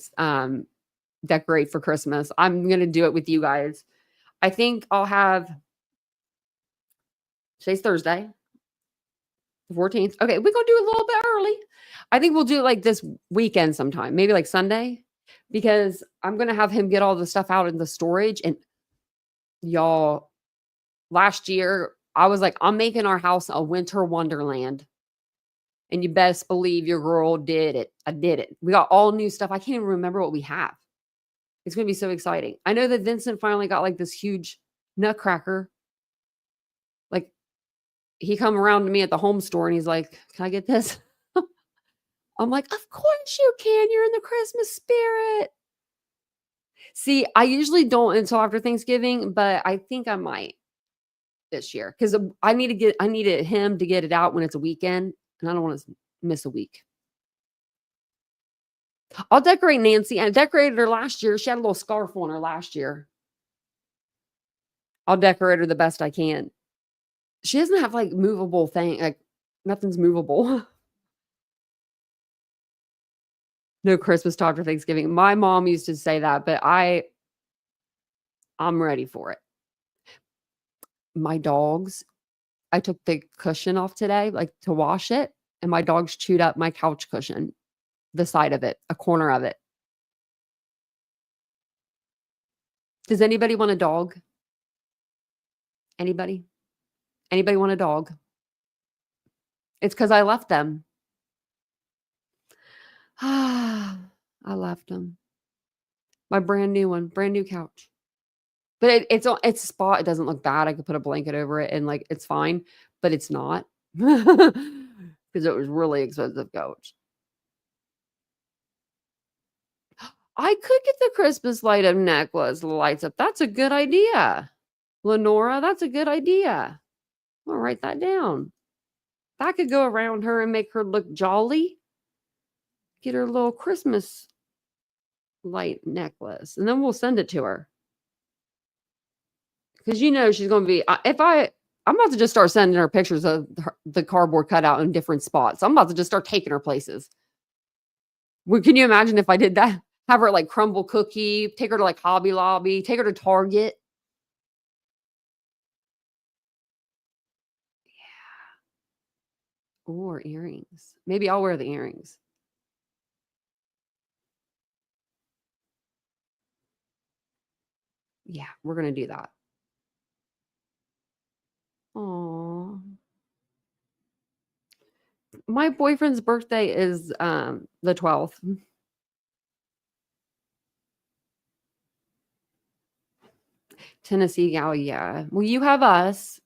decorate for Christmas. I'm gonna do it with you guys. I think I'll have today's Thursday, the 14th. Okay, we're gonna do it a little bit early. I think we'll do it like this weekend sometime, maybe like Sunday, because I'm gonna have him get all the stuff out in the storage. And y'all, last year I was like, I'm making our house a winter wonderland. And you best believe your girl did it. I did it. We got all new stuff. I can't even remember what we have. It's gonna be so exciting. I know that Vincent finally got like this huge nutcracker. Like he come around to me at the home store and he's like, "Can I get this?" I'm like, "Of course you can. You're in the Christmas spirit." See, I usually don't until after Thanksgiving, but I think I might this year because I needed him to get it out when it's a weekend, and I don't want to miss a week. I'll decorate Nancy. I decorated her last year. She had a little scarf on her last year. I'll decorate her the best I can. She doesn't have like movable thing, like nothing's movable. No Christmas talk for Thanksgiving. My mom used to say that, but I'm ready for it. My dogs, I took the cushion off today, like to wash it, and my dogs chewed up my couch cushion, the side of it, a corner of it. Does anybody want a dog? Anybody? Anybody want a dog? It's because I left them. I left them. My brand new one, brand new couch. But it's a spot. It doesn't look bad. I could put a blanket over it and like it's fine, but it's not because it was really expensive couch. I could get the Christmas light up necklace lights up. That's a good idea. Lenora, that's a good idea. I'll write that down. That could go around her and make her look jolly. Get her a little Christmas light necklace, and then we'll send it to her. Because you know she's going to be. I'm about to just start sending her pictures of the cardboard cutout in different spots. I'm about to just start taking her places. Can you imagine if I did that? Have her like crumble cookie, take her to like Hobby Lobby, take her to Target. Yeah. Or earrings. Maybe I'll wear the earrings. Yeah, we're going to do that. Aww. My boyfriend's birthday is the 12th. Tennessee gal, yeah. Well, you have us.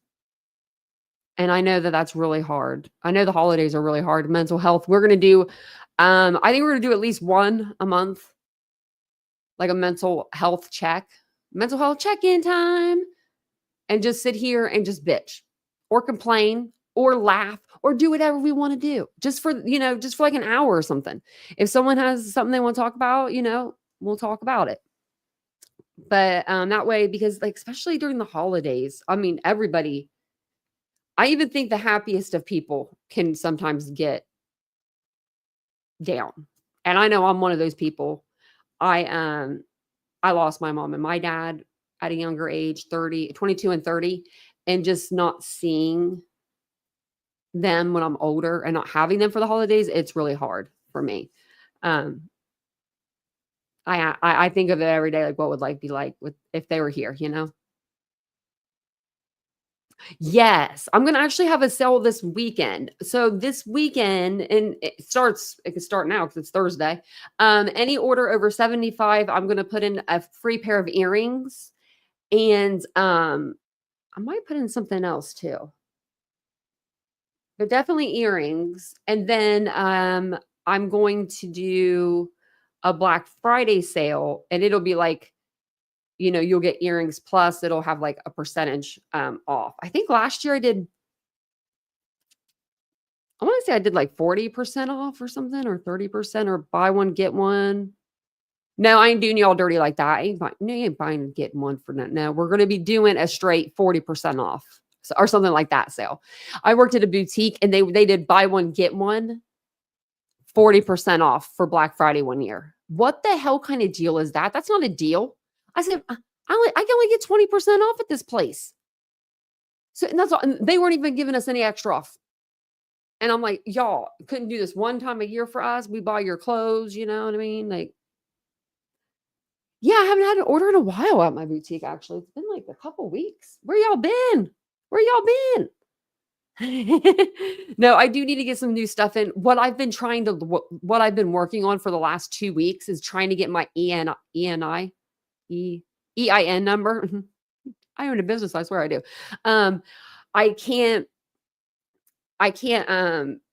And I know that that's really hard. I know the holidays are really hard. Mental health. We're going to do, I think we're going to do at least one a month, like a mental health check-in time, and just sit here and just bitch or complain or laugh or do whatever we want to do just for, just for like an hour or something. If someone has something they want to talk about, we'll talk about it. But that way, because like, especially during the holidays, I mean, everybody, I even think the happiest of people can sometimes get down. And I know I'm one of those people. I lost my mom and my dad at a younger age, 22 and 30, and just not seeing them when I'm older and not having them for the holidays, it's really hard for me. Um, I think of it every day, like what would life be like if they were here, Yes, I'm gonna actually have a sale this weekend. So this weekend, and it can start now because it's Thursday. Any order over 75, I'm gonna put in a free pair of earrings, and I might put in something else too. But definitely earrings. And then I'm going to do a Black Friday sale, and it'll be like, you'll get earrings plus it'll have like a percentage off. I think last year I want to say I did like 40% off or something, or 30%, or buy one, get one. No, I ain't doing y'all dirty like that. I ain't buying, no, you ain't buying and getting one for that. No, we're going to be doing a straight 40% off, or something like that sale. I worked at a boutique and they did buy one, get one, 40% off for Black Friday one year. What the hell kind of deal is that? That's not a deal. I said, I can only get 20% off at this place. So and that's all, and they weren't even giving us any extra off. And I'm like, y'all couldn't do this one time a year for us. We buy your clothes, you know what I mean? Like, yeah, I haven't had an order in a while at my boutique, actually. It's been like a couple weeks. Where y'all been? Where y'all been? No, I do need to get some new stuff in. What I've been working on for the last 2 weeks is trying to get my EIN number. I own a business, I swear I do. I can't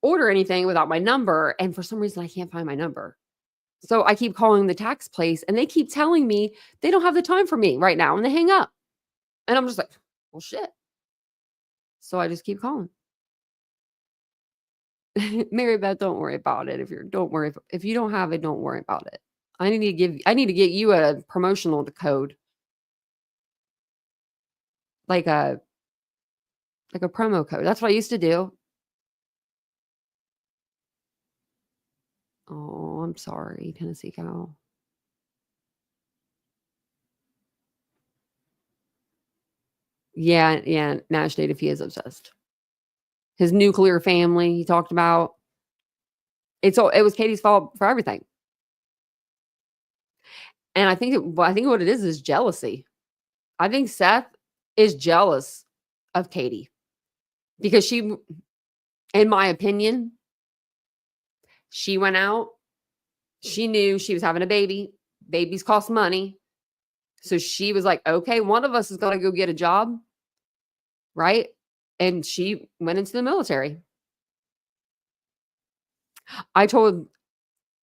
order anything without my number, and for some reason I can't find my number. So I keep calling the tax place, and they keep telling me they don't have the time for me right now, and they hang up. And I'm just like, well, shit. So I just keep calling. Mary Beth, don't worry about it. If you don't have it, don't worry about it. I need to get you a promotional code, like a promo code. That's what I used to do. Oh, I'm sorry, Tennessee cow. Yeah. Nash Native, he is obsessed. His nuclear family he talked about. It was Katie's fault for everything. And I think what it is jealousy. I think Seth is jealous of Katie because she, in my opinion, she went out. She knew she was having a baby. Babies cost money. So she was like, okay, one of us is going to go get a job. Right. And she went into the military. I told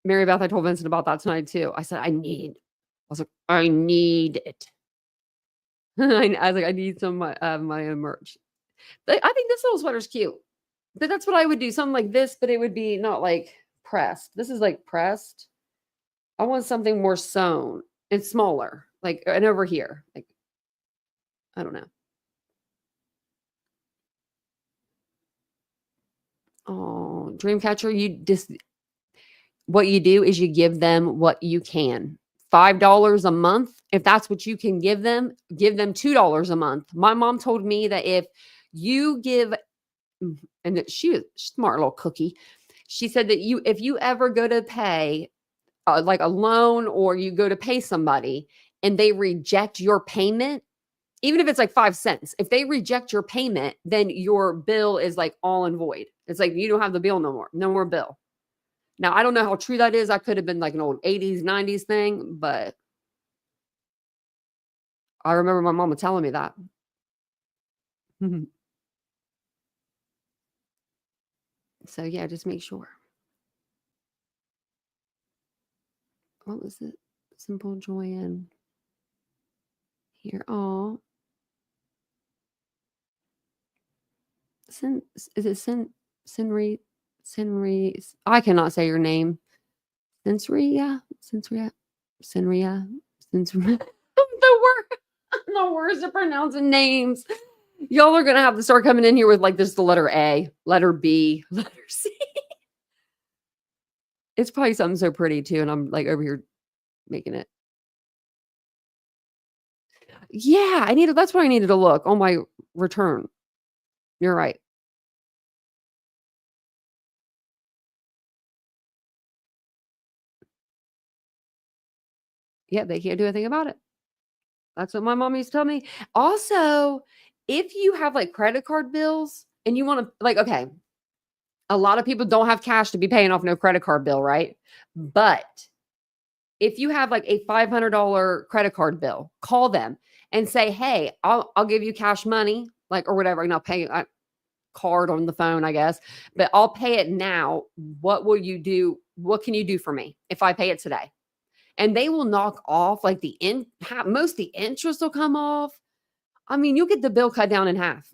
Mary Beth, I told Vincent about that tonight too. I said, I was like, I need it. I was like, I need some of my merch. But I think this little sweater's cute. But that's what I would do. Something like this, but it would be not like pressed. This is like pressed. I want something more sewn and smaller. Like, and over here. Like, I don't know. Oh, Dreamcatcher, what you do is you give them what you can. $5 a month. If that's what you can give them $2 a month. My mom told me that if you give, and she was a smart little cookie. She said that if you ever go to pay like a loan, or you go to pay somebody and they reject your payment, even if it's like 5 cents, if they reject your payment, then your bill is like all in void. It's like you don't have the bill no more bill. Now, I don't know how true that is. I could have been like an old 80s, 90s thing, but I remember my mama telling me that. So yeah, just make sure. What was it? Simple joy in here. Oh, is it Senri, I cannot say your name. Sensoria. The worst at pronouncing names. Y'all are gonna have to start coming in here with like this the letter A, letter B, letter C. It's probably something so pretty too, and I'm like over here making it. Yeah, that's what I needed to look on my return. You're right. Yeah, they can't do anything about it. That's what my mom used to tell me. Also, if you have like credit card bills and you want to like, okay, a lot of people don't have cash to be paying off no credit card bill, right? But if you have like a $500 credit card bill, call them and say, "Hey, I'll give you cash money, like or whatever, and I'll pay a card on the phone, I guess, but I'll pay it now. What will you do? What can you do for me if I pay it today?" And they will knock off like most the interest will come off. I mean, you'll get the bill cut down in half.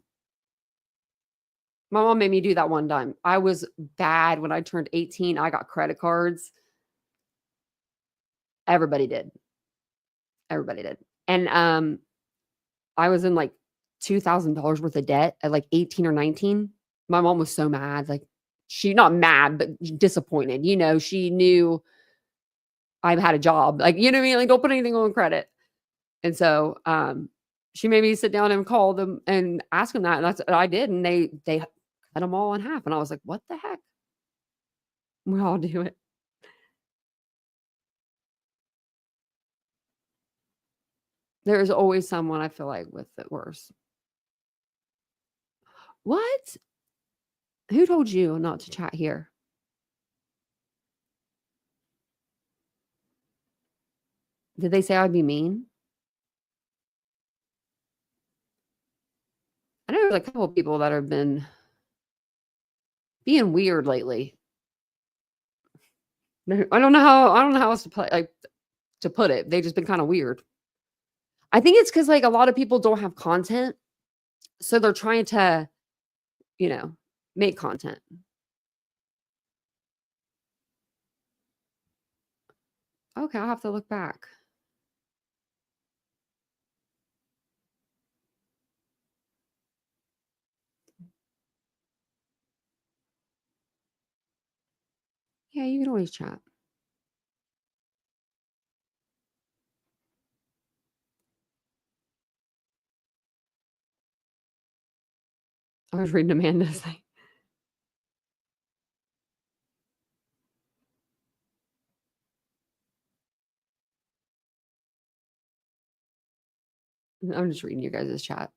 My mom made me do that one time. I was bad when I turned 18. I got credit cards. Everybody did. Everybody did. And I was in like $2,000 worth of debt at like 18 or 19. My mom was so mad. Like she not mad, but disappointed. You know, she knew I had a job. Like, you know what I mean? Like, don't put anything on credit. And so she made me sit down and call them and ask them that. And that's what I did. And they cut them all in half. And I was like, what the heck? We all do it. There's always someone I feel like with it worse. What? Who told you not to chat here? Did they say I'd be mean? I know there's a couple of people that have been being weird lately. I don't know how else to play like to put it. They've just been kind of weird. I think it's because like a lot of people don't have content. So they're trying to, you know, make content. Okay, I'll have to look back. Yeah, you can always chat. I was reading Amanda's thing. I'm just reading you guys' chat.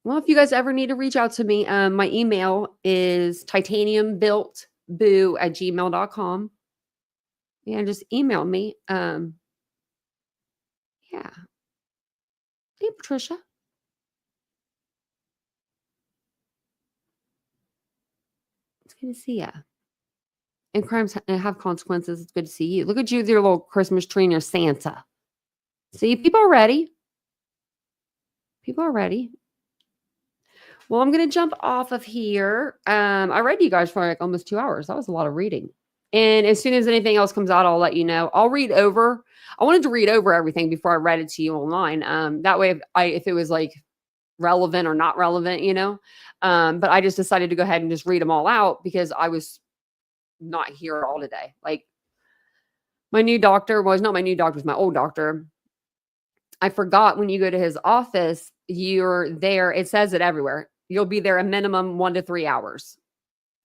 Well, if you guys ever need to reach out to me, my email is titaniumbuiltboo@gmail.com. Yeah, just email me. Yeah. Hey, Patricia. It's good to see you. And crimes have consequences. It's good to see you. Look at you with your little Christmas tree and your Santa. See, people are ready. People are ready. Well, I'm going to jump off of here. I read to you guys for like almost 2 hours. That was a lot of reading. And as soon as anything else comes out, I'll let you know. I'll read over. I wanted to read over everything before I read it to you online. That way, if it was like relevant or not relevant, you know. But I just decided to go ahead and just read them all out because I was not here at all today. Like my new doctor was not my new doctor, was my old doctor. I forgot when you go to his office, you're there. It says it everywhere. You'll be there a minimum 1 to 3 hours.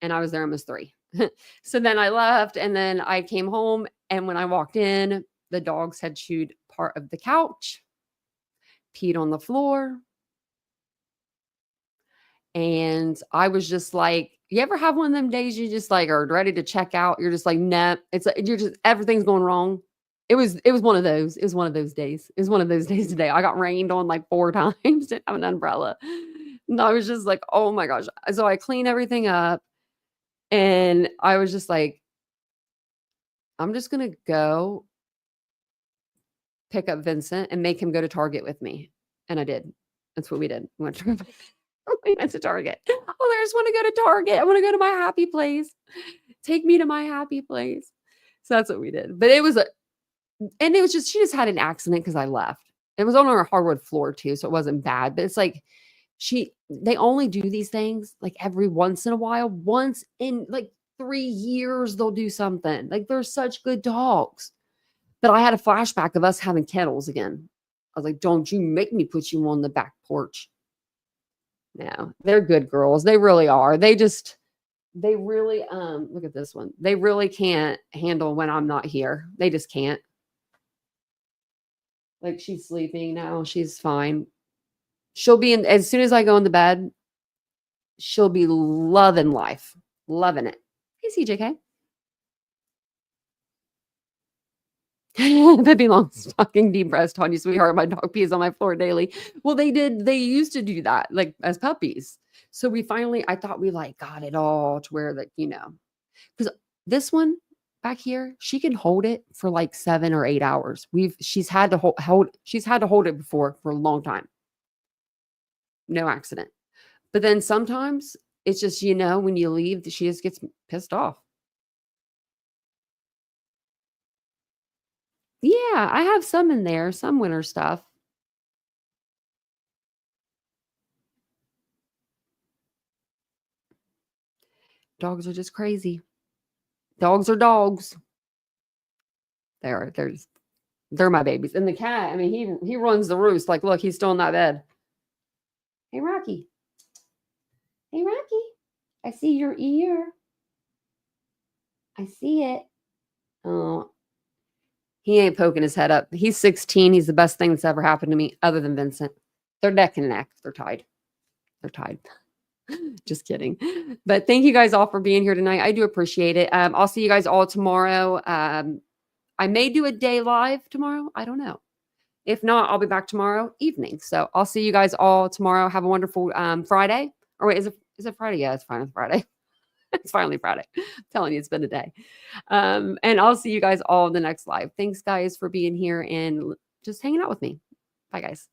And I was there almost 3. So then I left and then I came home. And when I walked in, the dogs had chewed part of the couch, peed on the floor. And I was just like, you ever have one of them days you just like are ready to check out? You're just like, nah, it's like you're just everything's going wrong. It was one of those. It was one of those days. It was one of those days today. I got rained on like 4 times, didn't have an umbrella. And I was just like, oh my gosh. So I clean everything up. And I was just like, I'm just gonna go pick up Vincent and make him go to Target with me. And I did. That's what we did. We went to, we went to Target. Oh, I just want to go to Target. I want to go to my happy place. Take me to my happy place. So that's what we did. But it was and it was just, she just had an accident because I left. It was on our hardwood floor too, so it wasn't bad. But it's like they only do these things like every once in a while. Once in like 3 years, they'll do something. Like they're such good dogs. But I had a flashback of us having kennels again. I was like, don't you make me put you on the back porch. No, they're good girls. They really are. They really, look at this one. They really can't handle when I'm not here. They just can't. Like she's sleeping now. She's fine. She'll be in, as soon as I go in the bed, she'll be loving life, loving it. Hey, CJK. Pippi Longstocking deep breast, Tanya, sweetheart. My dog pees on my floor daily. Well, they used to do that like as puppies. So I thought we like got it all to where like, because this one back here, she can hold it for like 7 or 8 hours. She's had to hold it before for a long time. No accident. But then sometimes it's just, when you leave, she just gets pissed off. Yeah, I have some in there, some winter stuff. Dogs are just crazy. Dogs are dogs. They're my babies. And the cat, I mean, he runs the roost. Like, look, he's still in that bed. Hey, Rocky. Hey, Rocky. I see your ear. I see it. Oh, he ain't poking his head up. He's 16. He's the best thing that's ever happened to me other than Vincent. They're neck and neck. They're tied. They're tied. Just kidding. But thank you guys all for being here tonight. I do appreciate it. I'll see you guys all tomorrow. I may do a day live tomorrow. I don't know. If not, I'll be back tomorrow evening. So I'll see you guys all tomorrow. Have a wonderful Friday. Or wait, is it Friday? Yeah, it's finally Friday. It's finally Friday. I'm telling you, it's been a day. And I'll see you guys all in the next live. Thanks, guys, for being here and just hanging out with me. Bye, guys.